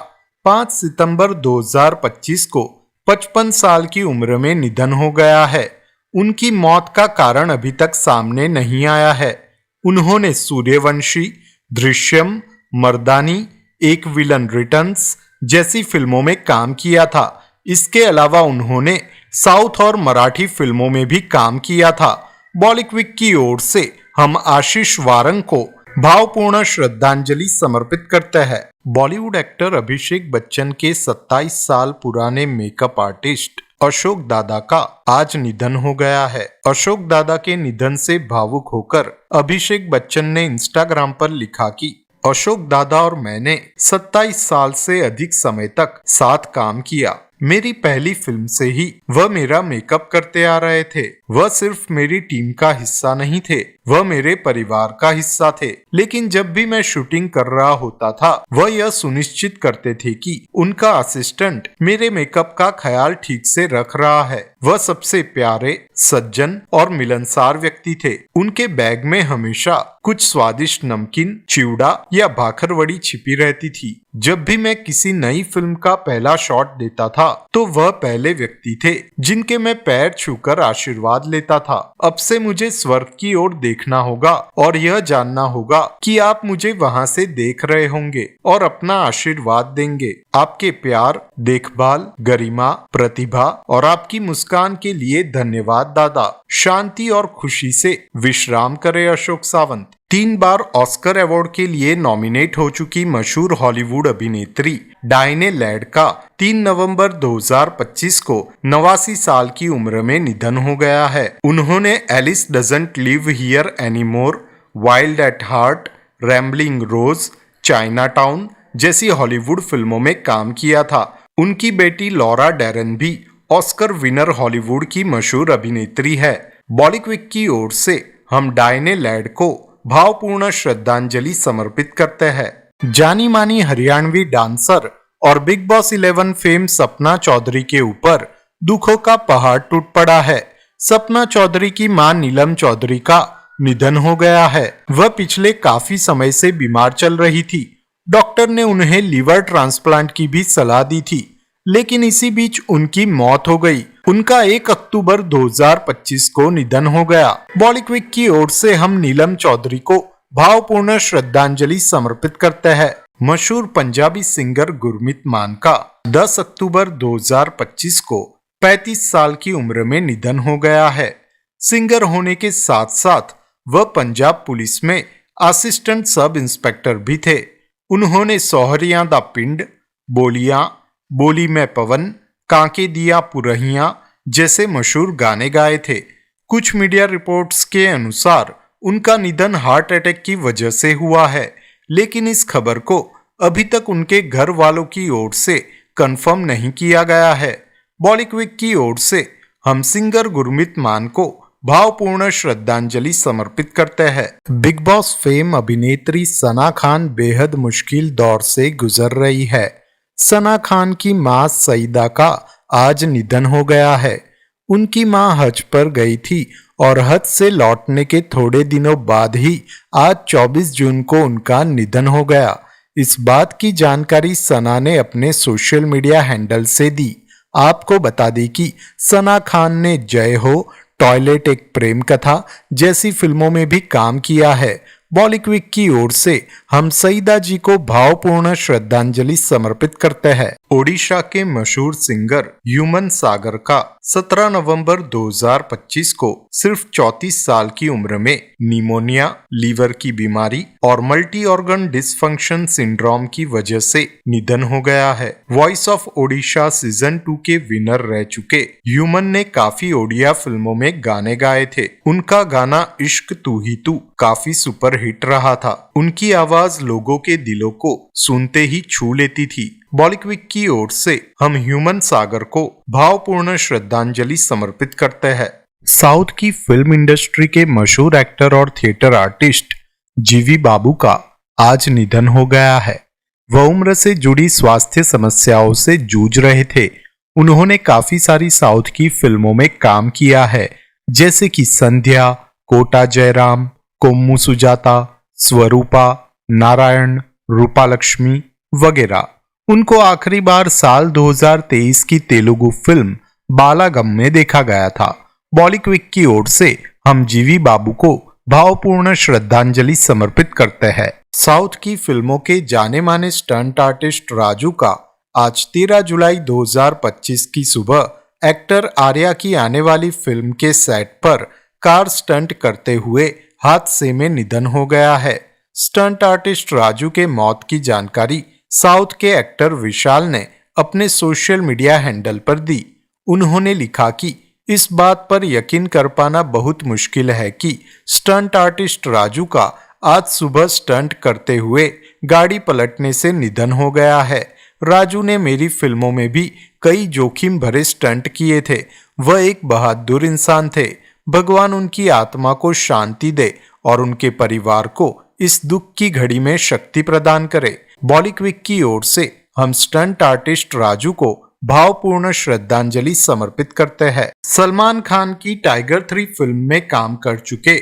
5 सितंबर 2025 को 55 साल की उम्र में निधन हो गया है। उनकी मौत का कारण अभी तक सामने नहीं आया है। उन्होंने सूर्यवंशी, दृश्यम, मर्दानी, एक विलन रिटर्न्स जैसी फिल्मों में काम किया था। इसके अलावा उन्होंने साउथ और मराठी फिल्मों में भी काम किया था। बॉलीवुड की ओर से हम आशीष वारंग को भावपूर्ण श्रद्धांजलि समर्पित करते हैं। बॉलीवुड एक्टर अभिषेक बच्चन के 27 साल पुराने मेकअप आर्टिस्ट अशोक दादा का आज निधन हो गया है। अशोक दादा के निधन से भावुक होकर अभिषेक बच्चन ने इंस्टाग्राम पर लिखा कि अशोक दादा और मैंने 27 साल से अधिक समय तक साथ काम किया। मेरी पहली फिल्म से ही वह मेरा मेकअप करते आ रहे थे। वह सिर्फ मेरी टीम का हिस्सा नहीं थे, वह मेरे परिवार का हिस्सा थे। लेकिन जब भी मैं शूटिंग कर रहा होता था, वह यह सुनिश्चित करते थे कि उनका असिस्टेंट मेरे मेकअप का ख्याल ठीक से रख रहा है। वह सबसे प्यारे, सज्जन और मिलनसार व्यक्ति थे। उनके बैग में हमेशा कुछ स्वादिष्ट नमकीन, चिवड़ा या भाखरवड़ी छिपी रहती थी। जब भी मैं किसी नई फिल्म का पहला शॉट देता था, तो वह पहले व्यक्ति थे जिनके मैं पैर छूकर आशीर्वाद लेता था। अब से मुझे स्वर्ग की ओर देखना होगा और यह जानना होगा कि आप मुझे वहां से देख रहे होंगे और अपना आशीर्वाद देंगे। आपके प्यार, देखभाल, गरिमा, प्रतिभा और आपकी मुस्कान के लिए धन्यवाद दादा। शांति और खुशी से विश्राम करे अशोक सावंत। 3 बार ऑस्कर अवार्ड के लिए नॉमिनेट हो चुकी मशहूर हॉलीवुड अभिनेत्री डायने लैड का 3 नवंबर 2025 को 89 साल की उम्र में निधन हो गया है। उन्होंने Alice doesn't live here anymore, wild at heart, rambling rose, Chinatown जैसी हॉलीवुड फिल्मों में काम किया था। उनकी बेटी लॉरा डैरन भी ऑस्कर विनर हॉलीवुड की मशहूर अभिनेत्री है। बॉलीवुड की ओर से हम डायने लैड को भावपूर्ण श्रद्धांजलि समर्पित करते हैं। जानी मानी हरियाणवी डांसर और big boss 11 fame Sapna Chaudhary के ऊपर दुखों का पहाड़ टूट पड़ा है। सपना चौधरी की मां नीलम चौधरी का निधन हो गया है। वह पिछले काफी समय से बीमार चल रही थी। डॉक्टर ने उन्हें लीवर ट्रांसप्लांट की भी सलाह दी थी, लेकिन इसी बीच उनकी मौत हो गई। उनका 1 अक्टूबर 2025 को निधन हो गया। बॉलीवुड की ओर से हम नीलम चौधरी को भावपूर्ण श्रद्धांजलि समर्पित करते हैं। मशहूर पंजाबी सिंगर गुरमीत मान का 10 अक्टूबर 2025 को 35 साल की उम्र में निधन हो गया है। सिंगर होने के साथ साथ वह पंजाब पुलिस में असिस्टेंट सब इंस्पेक्टर भी थे। उन्होंने सोहरियां दा पिंड, बोलियां, बोली में पवन, कांके दिया पुरहियां जैसे मशहूर गाने गाए थे। कुछ मीडिया रिपोर्ट्स के अनुसार उनका निधन हार्ट अटैक की वजह से हुआ है, लेकिन इस खबर को अभी तक उनके घर वालों की ओर से कंफर्म नहीं किया गया है। बॉलीवुड की ओर से हम सिंगर गुरमीत मान को भावपूर्ण श्रद्धांजलि समर्पित करते हैं। बिग बॉस फेम अभिनेत्री सना खान बेहद मुश्किल दौर से गुजर रही है। सना खान की मां सईदा का आज निधन हो गया है। उनकी मां हज पर गई थी और हज से लौटने के थोड़े दिनों बाद ही आज 24 जून को उनका निधन हो गया। इस बात की जानकारी सना ने अपने सोशल मीडिया हैंडल से दी। आपको बता दें कि सना खान ने जय हो, टॉयलेट एक प्रेम कथा जैसी फिल्मों में भी काम किया है। बॉलीवुड की ओर से हम सईदा जी को भावपूर्ण श्रद्धांजलि समर्पित करते हैं। ओडिशा के मशहूर सिंगर ह्यूमन सागर का 17 नवंबर 2025 को सिर्फ 34 साल की उम्र में निमोनिया, लीवर की बीमारी और मल्टी ऑर्गन डिसफंक्शन सिंड्रोम की वजह से निधन हो गया है। वॉइस ऑफ ओडिशा सीजन 2 के विनर रह चुके ह्यूमन ने काफी ओडिया फिल्मों में गाने गाए थे। उनका गाना इश्क तू ही तू काफी सुपर हिट रहा था। उनकी आवाज लोगों के दिलों को सुनते ही छू लेती थी। बॉलीवुड की ओर से हम ह्यूमन सागर को भावपूर्ण श्रद्धांजलि समर्पित करते हैं। साउथ की फिल्म इंडस्ट्री के मशहूर एक्टर और थिएटर आर्टिस्ट जीवी बाबू का आज निधन हो गया है। वह उम्र से जुड़ी स्वास्थ्य समस्याओं से जूझ रहे थे। उन्होंने काफी सारी साउथ की फिल्मों में काम किया है, जैसे कि संध्या, कोटा जयराम, कोम्मू सुजाता, स्वरूपा, नारायण, रूपा लक्ष्मी वगैरह। उनको आखिरी बार साल 2023 की तेलुगु फिल्म बालागम में देखा गया था। बॉलीवुड की ओर से हम जीवी बाबू को भावपूर्ण श्रद्धांजलि समर्पित करते हैं। साउथ की फिल्मों के जाने माने स्टंट आर्टिस्ट राजू का आज 13 जुलाई 2025 की सुबह एक्टर आर्या की आने वाली फिल्म के सेट पर कार स्टंट करते हुए हादसे में निधन हो गया है। स्टंट आर्टिस्ट राजू के मौत की जानकारी साउथ के एक्टर विशाल ने अपने सोशल मीडिया हैंडल पर दी। उन्होंने लिखा कि इस बात पर यकीन कर पाना बहुत मुश्किल है कि स्टंट आर्टिस्ट राजू का आज सुबह स्टंट करते हुए गाड़ी पलटने से निधन हो गया है। राजू ने मेरी फिल्मों में भी कई जोखिम भरे स्टंट किए थे। वह एक बहादुर इंसान थे। भगवान उनकी आत्मा को शांति दे और उनके परिवार को इस दुख की घड़ी में शक्ति प्रदान करे। बॉलीवुड की ओर से हम स्टंट आर्टिस्ट राजू को भावपूर्ण श्रद्धांजलि समर्पित करते हैं। सलमान खान की टाइगर 3 फिल्म में काम कर चुके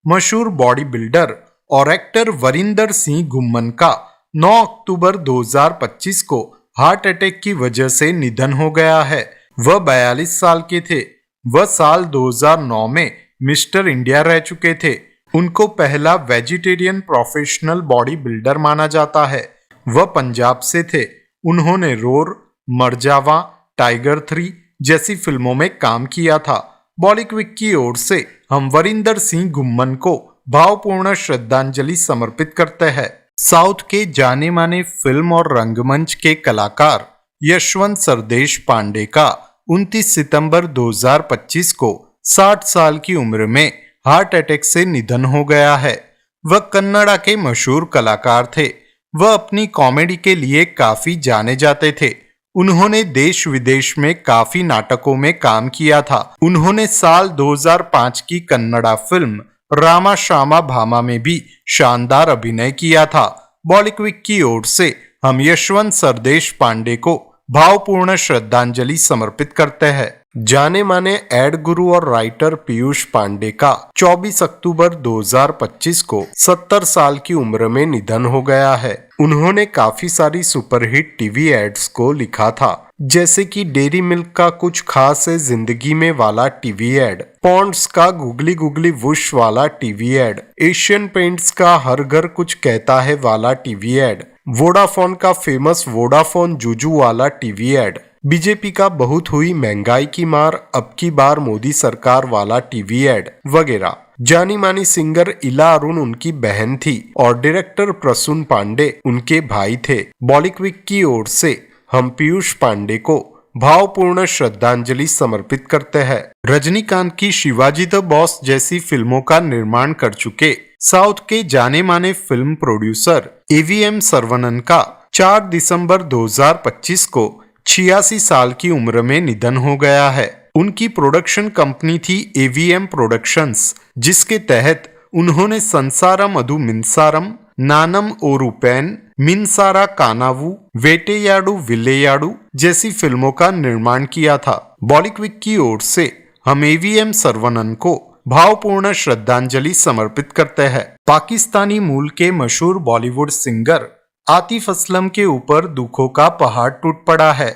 मशहूर बॉडी बिल्डर और एक्टर वरिंदर सिंह घुम्मन का 9 अक्टूबर 2025 को हार्ट अटैक की वजह से निधन हो गया है। वह 42 साल के थे। वह साल 2009 में मिस्टर इंडिया रह चुके थे। उनको पहला वेजिटेरियन प्रोफेशनल बॉडी बिल्डर माना जाता है। वह पंजाब से थे। उन्होंने रोर, मरजावा, टाइगर 3 जैसी फिल्मों में काम किया था। बॉलीवुड की ओर से हम वरिंदर सिंह घुम्मन को भावपूर्ण श्रद्धांजलि समर्पित करते हैं। साउथ के जाने माने फिल्म और रंगमंच के कलाकार यशवंत सरदेश पांडे का 29 सितंबर 2025 को 60 साल की उम्र में हार्ट अटैक से निधन हो गया है। वह कन्नड़ा के मशहूर कलाकार थे। वह अपनी कॉमेडी के लिए काफी जाने जाते थे। उन्होंने देश विदेश में काफी नाटकों में काम किया था। उन्होंने साल 2005 की कन्नड़ा फिल्म रामा श्यामा भामा में भी शानदार अभिनय किया था। बॉलीवुड की ओर से हम यशवंत सरदेश पांडे को भावपूर्ण श्रद्धांजलि समर्पित करते हैं। जाने माने एड गुरु और राइटर पीयूष पांडे का 24 अक्टूबर 2025 को 70 साल की उम्र में निधन हो गया है। उन्होंने काफी सारी सुपरहिट टीवी एड्स को लिखा था, जैसे कि डेयरी मिल्क का कुछ खास है जिंदगी में वाला टीवी एड, पॉन्ड्स का गुगली गुगली वुश वाला टीवी एड, एशियन पेंट्स का हर घर कुछ कहता है वाला टीवी एड, वोडाफोन का फेमस वोडाफोन जुजू वाला टीवी एड, बीजेपी का बहुत हुई महंगाई की मार अब की बार मोदी सरकार वाला टीवी एड वगैरह। जानी मानी सिंगर इला अरुण उनकी बहन थी और डायरेक्टर प्रसून पांडे उनके भाई थे। बॉलीवुड की ओर से हम पीयूष पांडे को भावपूर्ण श्रद्धांजलि समर्पित करते हैं। रजनीकांत की शिवाजी द बॉस जैसी फिल्मों का निर्माण कर चुके साउथ के जाने माने फिल्म प्रोड्यूसर एवीएम सर्वनन का 4 दिसंबर 2025 को 86 साल की उम्र में निधन हो गया है। उनकी प्रोडक्शन कंपनी थी एवीएम प्रोडक्शंस, जिसके तहत उन्होंने संसारम अदु मिंसारम, नानम ओरुपेन, मिनसारा कानावू, वेटेयाडू विलेयाडू जैसी फिल्मों का निर्माण किया था। बॉलीवुड की ओर से हम एवीएम सरवनन को भावपूर्ण श्रद्धांजलि समर्पित करते हैं। पाकिस्तानी मूल के मशहूर बॉलीवुड सिंगर आतिफ असलम के ऊपर दुखों का पहाड़ टूट पड़ा है।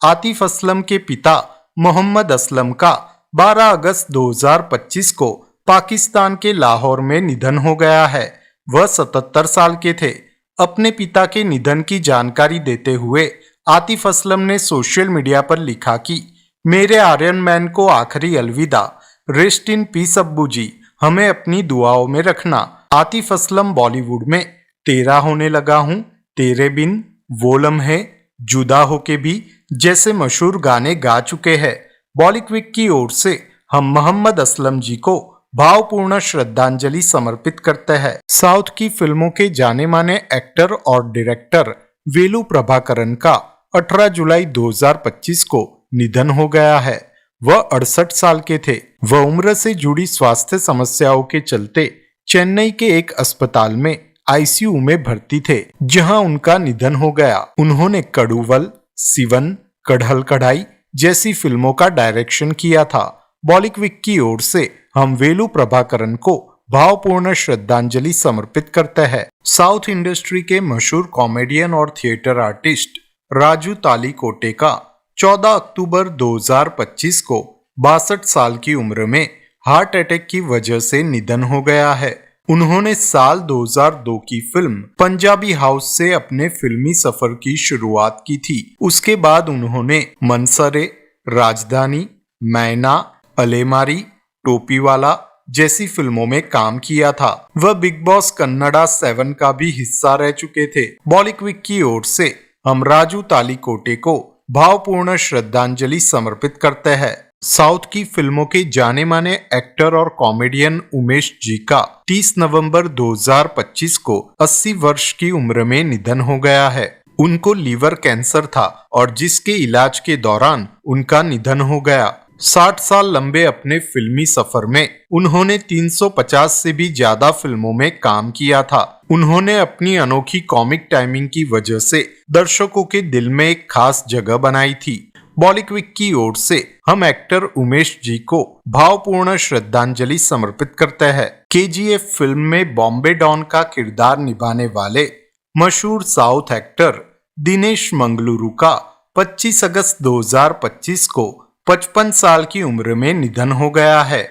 आतिफ असलम के पिता मोहम्मद असलम का 12 अगस्त 2025 को पाकिस्तान के लाहौर में निधन हो गया है। वह 77 साल के थे। अपने पिता के निधन की जानकारी देते हुए आतिफ असलम ने सोशल मीडिया पर लिखा कि मेरे आर्यन मैन को आखिरी अलविदा, रेस्ट इन पीस अब्बू जी, हमें अपनी दुआओं में रखना। आतिफ असलम बॉलीवुड में तेरा होने लगा हूं, तेरे बिन, वो लम्हे, जुदा होके भी जैसे मशहूर गाने गा चुके हैं। बॉलीवुड की ओर से हम मोहम्मद असलम जी को भावपूर्ण श्रद्धांजलि समर्पित करते हैं। साउथ की फिल्मों के जाने माने एक्टर और डायरेक्टर वेलु प्रभाकरन का 18 जुलाई 2025 को निधन हो गया है। वह 68 साल के थे। वह उम्र से जुड़ी स्वास्थ्य समस्याओं के चलते चेन्नई के एक अस्पताल में आईसीयू में भर्ती थे, जहां उनका निधन हो गया। उन्होंने कड़ूवल, सिवन, कढ़ल कढ़ाई जैसी फिल्मों का डायरेक्शन किया था। बॉलीवुड की ओर से हम वेलु प्रभाकरन को भावपूर्ण श्रद्धांजलि समर्पित करते हैं। साउथ इंडस्ट्री के मशहूर कॉमेडियन और थिएटर आर्टिस्ट राजू तालीकोटे का 14 अक्टूबर 2025 को 62 साल की उम्र में हार्ट अटैक की वजह से निधन हो गया है। उन्होंने साल 2002 की फिल्म पंजाबी हाउस से अपने फिल्मी सफर की शुरुआत की थी। उसके बाद उन्होंने मनसरे, राजधानी, मैना, अलेमारी, टोपीवाला जैसी फिल्मों में काम किया था। वह बिग बॉस कन्नड़ा 7 का भी हिस्सा रह चुके थे। बॉलीवुड की ओर से हम राजू तालीकोटे को भावपूर्ण श्रद्धांजलि समर्पित करते हैं। साउथ की फिल्मों के जाने माने एक्टर और कॉमेडियन उमेश जी का 30 नवंबर 2025 को 80 वर्ष की उम्र में निधन हो गया है। उनको लीवर कैंसर था और जिसके इलाज के दौरान उनका निधन हो गया। 60 साल लंबे अपने फिल्मी सफर में उन्होंने 350 से भी ज्यादा फिल्मों में काम किया था। उन्होंने अपनी अनोखी कॉमिक टाइमिंग की वजह से दर्शकों के दिल में एक खास जगह बनाई थी। बॉलीवुड की ओर से हम एक्टर उमेश जी को भावपूर्ण श्रद्धांजलि समर्पित करते हैं। केजीएफ फिल्म में बॉम्बे डॉन का किरदार निभाने वाले मशहूर साउथ एक्टर दिनेश मंगलुरु का 25 अगस्त 2025 को 55 साल की उम्र में निधन हो गया है।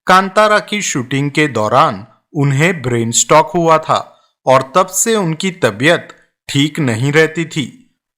कांतारा की शूटिंग के दौरान उन्हें ब्रेन स्ट्रोक हुआ था और तब से उनकी तबीयत ठीक नहीं रहती थी।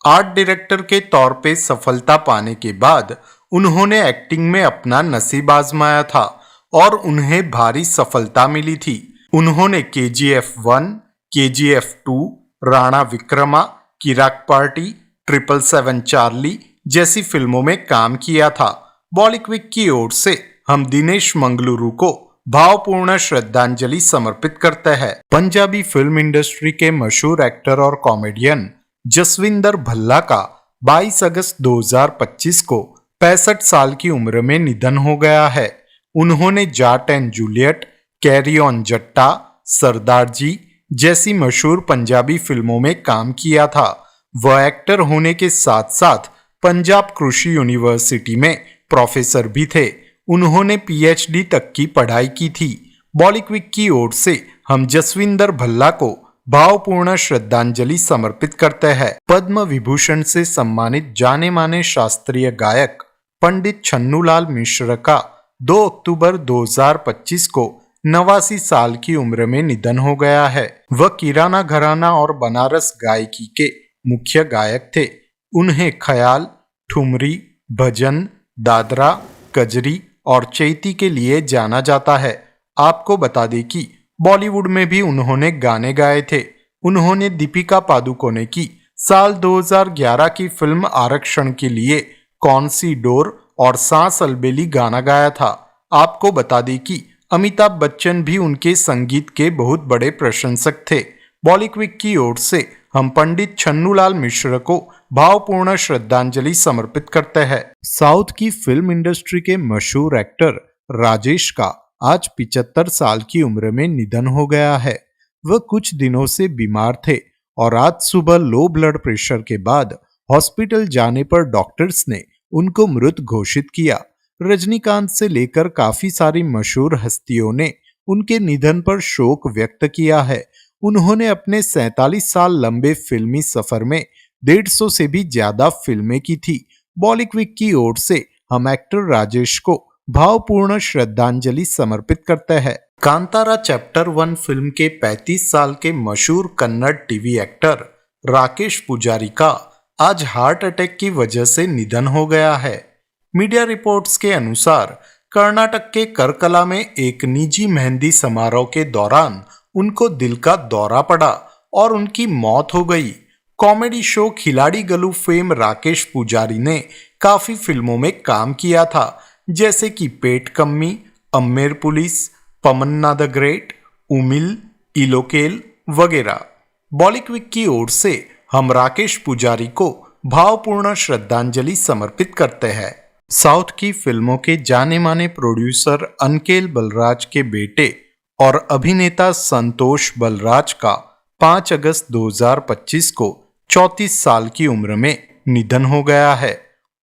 आर्ट डायरेक्टर के तौर पे सफलता पाने के बाद उन्होंने एक्टिंग में अपना नसीब आजमाया था और उन्हें भारी सफलता मिली थी। उन्होंने केजीएफ 1, केजीएफ 2, राणा विक्रमा, किराक पार्टी, 777 चार्ली जैसी फिल्मों में काम किया था। बॉलीवुड की ओर से हम दिनेश मंगलुरु को भावपूर्ण श्रद्धांजलि समर्पित करते हैं। पंजाबी फिल्म इंडस्ट्री के मशहूर एक्टर और कॉमेडियन जसविंदर भल्ला का 22 अगस्त 2025 को 65 साल की उम्र में निधन हो गया है। उन्होंने Jat and Juliet, carry on जट्टा, सरदार जी जैसी मशहूर पंजाबी फिल्मों में काम किया था। वह एक्टर होने के साथ साथ पंजाब कृषि यूनिवर्सिटी में प्रोफेसर भी थे। उन्होंने पीएचडी तक की पढ़ाई की थी। बॉलीवुड की ओर से हम जसविंदर भल्ला को भावपूर्ण श्रद्धांजलि समर्पित करते हैं। पद्म विभूषण से सम्मानित जाने माने शास्त्रीय गायक पंडित छन्नूलाल मिश्र का 2 अक्टूबर 2025 को 89 साल की उम्र में निधन हो गया है। वह किराना घराना और बनारस गायकी के मुख्य गायक थे। उन्हें ख्याल, ठुमरी, भजन, दादरा, कजरी और चैती के लिए जाना जाता है। आपको बता दें कि बॉलीवुड में भी उन्होंने गाने गाए थे। उन्होंने दीपिका पादुकोणे की साल 2011 की फिल्म आरक्षण के लिए कौन सी डोर और सांस अलबेली गाना गाया था। आपको बता दें कि अमिताभ बच्चन भी उनके संगीत के बहुत बड़े प्रशंसक थे। बॉलीवुड की ओर से हम पंडित छन्नूलाल मिश्र को भावपूर्ण श्रद्धांजलि समर्पित करते हैं। साउथ की फिल्म इंडस्ट्री के मशहूर एक्टर राजेश का आज 75 साल की उम्र में निधन हो गया है। वह कुछ दिनों से बीमार थे और आज सुबह लो ब्लड प्रेशर के बाद हॉस्पिटल जाने पर डॉक्टर्स ने उनको मृत घोषित किया। रजनीकांत से लेकर काफी सारी मशहूर हस्तियों ने उनके निधन पर शोक व्यक्त किया है। उन्होंने अपने 47 साल लंबे फिल्मी सफर में 150 से भी ज्यादा फिल्में की थी। बॉलीवुड की ओर से हम एक्टर राजेश को भावपूर्ण श्रद्धांजलि समर्पित करते हैं। कांतारा चैप्टर 1 फिल्म के 35 साल के मशहूर कन्नड़ टीवी एक्टर राकेश पुजारी का आज हार्ट अटैक की वजह से निधन हो गया है। मीडिया रिपोर्ट्स के अनुसार कर्नाटक के करकला में एक निजी मेहंदी समारोह के दौरान उनको दिल का दौरा पड़ा और उनकी मौत हो गई। कॉमेडी शो खिलाड़ी गलू फेम राकेश पुजारी ने काफी फिल्मों में काम किया था, जैसे कि पेट कम्मी, अम्मेर पुलिस, पमन्ना द ग्रेट, उमिल, इलोकेल वगैरह। बॉलीवुड की ओर से हम राकेश पुजारी को भावपूर्ण श्रद्धांजलि समर्पित करते हैं। साउथ की फिल्मों के जाने माने प्रोड्यूसर अनकेल बलराज के बेटे और अभिनेता संतोष बलराज का 5 अगस्त 2025 को 34 साल की उम्र में निधन हो गया है।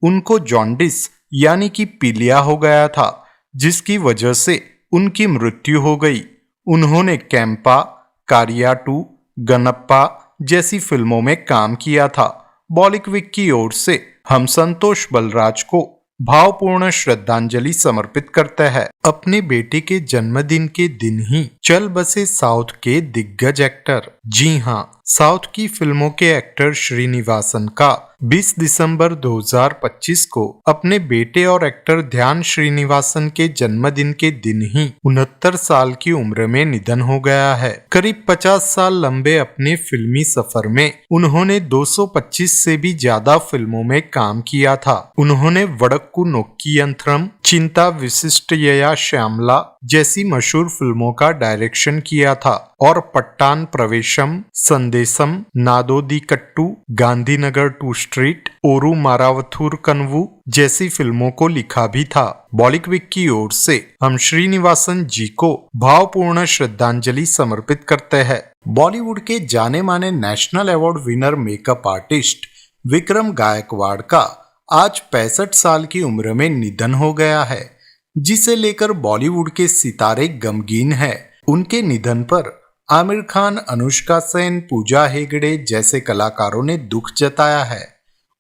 उनको जॉन्डिस यानी कि पीलिया हो गया था, जिसकी वजह से उनकी मृत्यु हो गई। उन्होंने कैंपा, कारिया 2, गनप्पा जैसी फिल्मों में काम किया था। बॉलीवुड की ओर से हम संतोष बलराज को भावपूर्ण श्रद्धांजलि समर्पित करते हैं। अपने बेटे के जन्मदिन के दिन ही चल बसे साउथ के दिग्गज एक्टर। जी हाँ, साउथ की फिल्मों के एक्टर श्रीनिवासन का 20 दिसंबर 2025 को अपने बेटे और एक्टर ध्यान श्रीनिवासन के जन्मदिन के दिन ही 69 साल की उम्र में निधन हो गया है। करीब 50 साल लंबे अपने फिल्मी सफर में उन्होंने 225 से भी ज्यादा फिल्मों में काम किया था। उन्होंने वडक्कू नोक्की यंत्रम, चिंता विशिष्टयया श्यामला जैसी मशहूर फिल्मों का डायरेक्शन किया था और पट्टान प्रवेशम, संदेशम, नादोदी कट्टू, गांधीनगर 2 स्ट्रीट, ओरू मारावथुर कनवू जैसी फिल्मों को लिखा भी था। बॉलीवुड की ओर से हम श्रीनिवासन जी को भावपूर्ण श्रद्धांजलि समर्पित करते हैं। बॉलीवुड के जाने माने national award winner makeup artist Vikram Gaikwad का आज 65 साल की उम्र में निधन हो गया है, जिसे लेकर बॉलीवुड के सितारे गमगीन हैं। उनके निधन पर आमिर खान, अनुष्का सेन, पूजा हेगड़े जैसे कलाकारों ने दुख जताया है।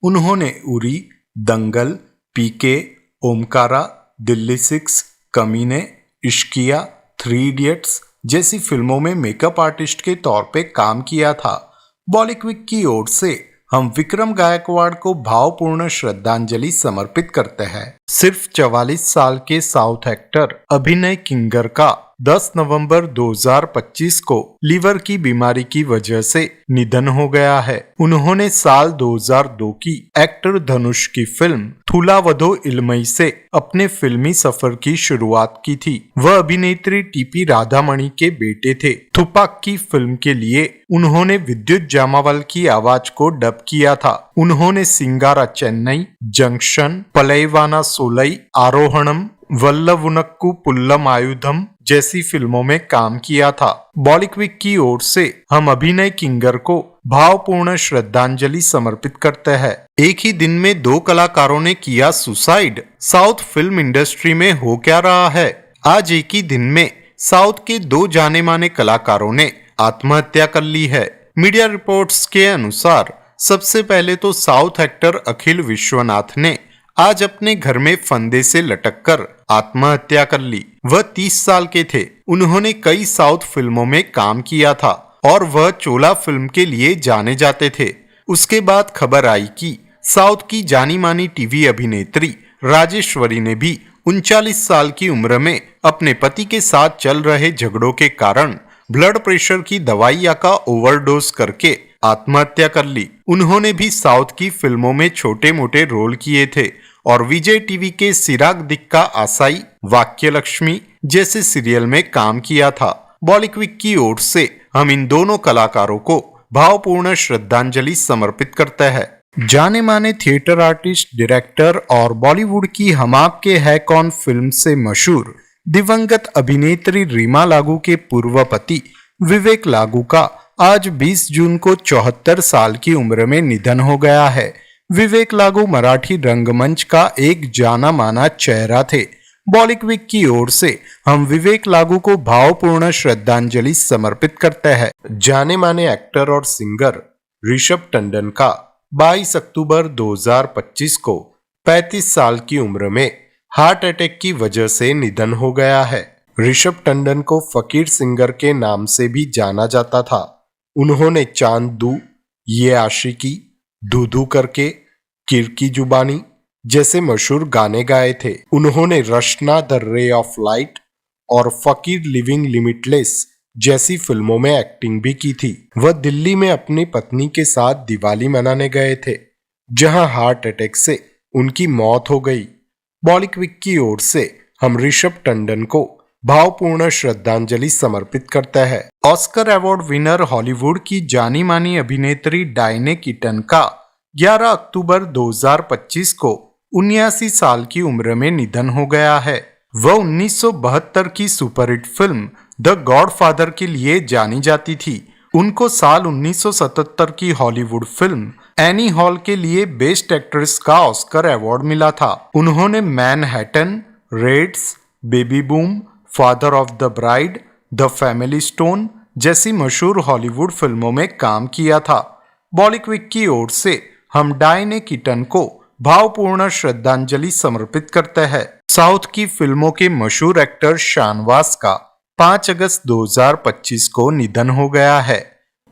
उन्होंने उरी, दंगल, पीके, ओमकारा, दिल्ली 6, कमीने, इश्किया, 3 इडियट्स जैसी फिल्मों में मेकअप आर्टिस्ट के तौर पे काम किया था। बॉलीवुड की ओर से हम विक्रम गायकवाड़ को भावपूर्ण श्रद्धांजलि समर्पित करते हैं। सिर्फ 44 साल के साउथ एक्टर अभिनय किंगर का 10 नवंबर 2025 को लीवर की बीमारी की वजह से निधन हो गया है। उन्होंने साल 2002 की एक्टर धनुष की फिल्म थुलावधो इलमई से अपने फिल्मी सफर की शुरुआत की थी। वह अभिनेत्री टीपी राधामणि के बेटे थे। थुपाक की फिल्म के लिए उन्होंने विद्युत जामावल की आवाज को डब किया था। उन्होंने सिंगारा चेन्नई, जंक्शन, पलैवाना सोलई, आरोहणम, वल्लवुनक्कू पुल्लम आयुधम जैसी फिल्मों में काम किया था। बॉलीवुड की ओर से हम अभिनय किंगर को भावपूर्ण श्रद्धांजलि समर्पित करते हैं। एक ही दिन में 2 कलाकारों ने किया सुसाइड। साउथ फिल्म इंडस्ट्री में हो क्या रहा है? आज एक ही दिन में साउथ के 2 जाने माने कलाकारों ने आत्महत्या कर ली है। मीडिया रिपोर्ट्स के अनुसार सबसे पहले तो साउथ एक्टर अखिल विश्वनाथ ने आज अपने घर में फंदे से लटककर आत्महत्या कर ली। वह 30 साल के थे। उन्होंने कई साउथ फिल्मों में काम किया था और वह चोला फिल्म के लिए जाने जाते थे। उसके बाद खबर आई कि साउथ की जानी मानी टीवी अभिनेत्री राजेश्वरी ने भी 39 साल की उम्र में अपने पति के साथ चल रहे झगड़ों के कारण ब्लड प्रेशर की दवाइयां का ओवरडोज करके आत्महत्या कर ली। उन्होंने भी साउथ की फिल्मों में छोटे मोटे रोल किए थे और विजय टीवी के सिराग दिक्का आसाई, वाक्य लक्ष्मी जैसे सीरियल में काम किया था। बॉलीवुड की ओर से हम इन दोनों कलाकारों को भावपूर्ण श्रद्धांजलि समर्पित करता है। जाने माने थिएटर आर्टिस्ट, डायरेक्टर और बॉलीवुड की हम आपके है कौन फिल्म से मशहूर दिवंगत अभिनेत्री रीमा लागू के पूर्व पति विवेक लागू का आज 20 जून को 74 साल की उम्र में निधन हो गया है। विवेक लागू मराठी रंगमंच का एक जाना माना चेहरा थे। बॉलीवुड की ओर से हम विवेक लागू को भावपूर्ण श्रद्धांजलि समर्पित करते हैं। जाने माने एक्टर और सिंगर ऋषभ टंडन का 22 अक्टूबर 2025 को 35 साल की उम्र में हार्ट अटैक की वजह से निधन हो गया है। ऋषभ टंडन को फकीर सिंगर के नाम से भी जाना जाता था। उन्होंने चांद दू, ये आशिकी, दूधू करके, किरकी जुबानी जैसे मशहूर गाने गाए थे। उन्होंने Rashna the ray of light और फकीर लिविंग लिमिटलेस जैसी फिल्मों में एक्टिंग भी की थी। वह दिल्ली में अपनी पत्नी के साथ दिवाली मनाने गए थे, जहां हार्ट अटैक से उनकी मौत हो गई। बॉलीवुड की ओर से हम ऋषभ टंडन को भावपूर्ण श्रद्धांजलि समर्पित करते हैं। ऑस्कर अवार्ड विनर हॉलीवुड की जानी मानी अभिनेत्री डायने कीटन का 11 अक्टूबर 2025 को 79 साल की उम्र में निधन हो गया है। वह 1972 की सुपरहिट फिल्म द गॉडफादर के लिए जानी जाती थी। उनको साल 1977 की हॉलीवुड फिल्म एनी हॉल के लिए बेस्ट एक्ट्रेस का ऑस्कर अवार्ड मिला था। उन्होंने Manhattan, Reds, Baby Boom, Father of the Bride, the Family Stone जैसी मशहूर हॉलीवुड फिल्मों में काम किया था। बॉलीवुड की ओर से हम डायने कीटन को भावपूर्ण श्रद्धांजलि समर्पित करते हैं। साउथ की फिल्मों के मशहूर एक्टर शानवास का 5 अगस्त 2025 को निधन हो गया है।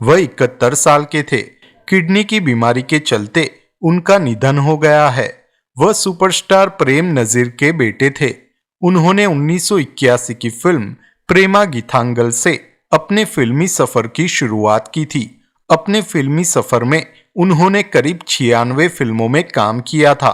वह 71 साल के थे। किडनी की बीमारी के चलते उनका निधन हो गया है। वह सुपरस्टार प्रेम नजीर के बेटे थे। उन्होंने 1981 की फिल्म प्रेमा गीतांगल से अपने फिल्मी सफर की शुरुआत की थी। अपने फिल्मी सफर में उन्होंने करीब 96 फिल्मों में काम किया था।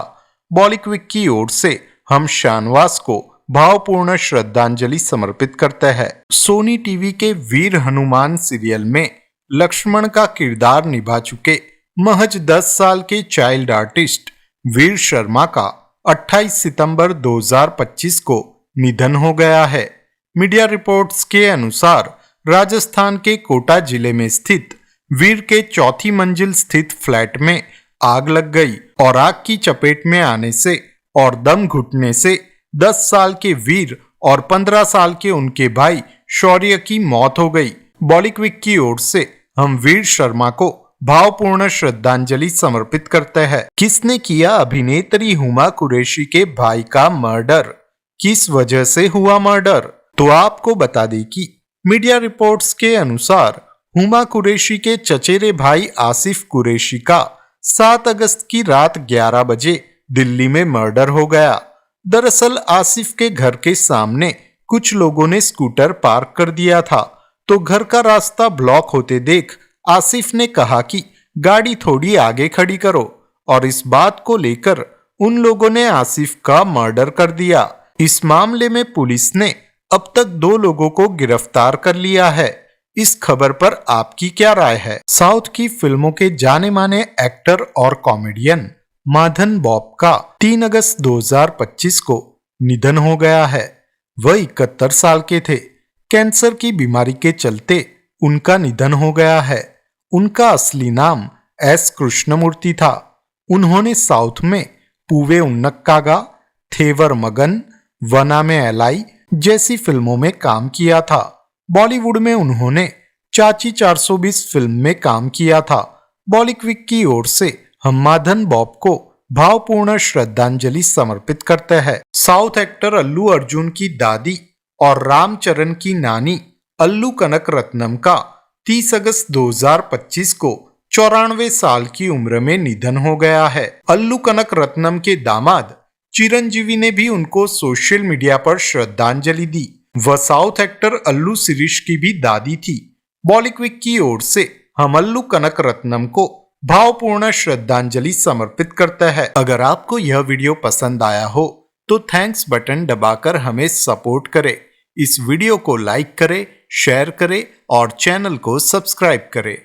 बॉलीवुड की ओर से हम शानवास को भावपूर्ण श्रद्धांजलि समर्पित करते हैं। सोनी टीवी के वीर हनुमान सीरियल में लक्ष्मण का किरदार निभा चुके महज 10 साल के चाइल्ड आर्टिस्ट वीर शर्मा का 28 सितंबर 2025 को निधन हो गया है। मीडिया रिपोर्ट्स के अनुसार राजस्थान के कोटा जिले में स्थित वीर के चौथी मंजिल स्थित फ्लैट में आग लग गई और आग की चपेट में आने से और दम घुटने से 10 साल के वीर और 15 साल के उनके भाई शौर्य की मौत हो गई। बॉलीवुड की ओर से हम वीर शर्मा को भावपूर्ण श्रद्धांजलि समर्पित करते हैं। किसने किया अभिनेत्री हुमा कुरैशी के भाई का मर्डर? किस वजह से हुआ मर्डर? तो आपको बता दें कि मीडिया रिपोर्ट्स के अनुसार हुमा कुरैशी के चचेरे भाई आसिफ कुरैशी का 7 अगस्त की रात 11 बजे दिल्ली में मर्डर हो गया। दरअसल आसिफ के घर के सामने कुछ लोगों ने स्कूटर पार्क कर दिया था, तो घर का रास्ता ब्लॉक होते देख आसिफ ने कहा कि गाड़ी थोड़ी आगे खड़ी करो और इस बात को लेकर उन लोगों ने आसिफ का मर्डर कर दिया। इस मामले में पुलिस ने अब तक 2 लोगों को गिरफ्तार कर लिया है। इस खबर पर आपकी क्या राय है? साउथ की फिल्मों के जाने माने एक्टर और कॉमेडियन माधन बॉब का 3 अगस्त 2025 को निधन हो गया है। वह 71 साल के थे। कैंसर की बीमारी के चलते उनका निधन हो गया है। उनका असली नाम एस कृष्णमूर्ति था। उन्होंने साउथ में पूवे उन्नक्कागा, थेवर मगन, वना में एलाई जैसी फिल्मों में काम किया था। बॉलीवुड में उन्होंने चाची 420 फिल्म में काम किया था। बॉलीवुड की ओर से हम माधन बॉब को भावपूर्ण श्रद्धांजलि समर्पित करते हैं। साउथ एक्टर अल्लू अर्जुन की दादी और रामचरण की नानी अल्लू कनक रत्नम का 30 अगस्त 2025 को 94 साल की उम्र में निधन हो गया है। अल्लू कनक रत्नम के दामाद चिरंजीवी ने भी उनको सोशल मीडिया पर श्रद्धांजलि दी। वह साउथ एक्टर अल्लू शिरीष की भी दादी थी। बॉलीवुड की ओर से हम अल्लू कनक रत्नम को भावपूर्ण श्रद्धांजलि समर्पित करता है। अगर आपको यह वीडियो पसंद आया हो तो थैंक्स बटन दबाकर हमें सपोर्ट करें। इस वीडियो को लाइक करें, शेयर करें और चैनल को सब्सक्राइब करें।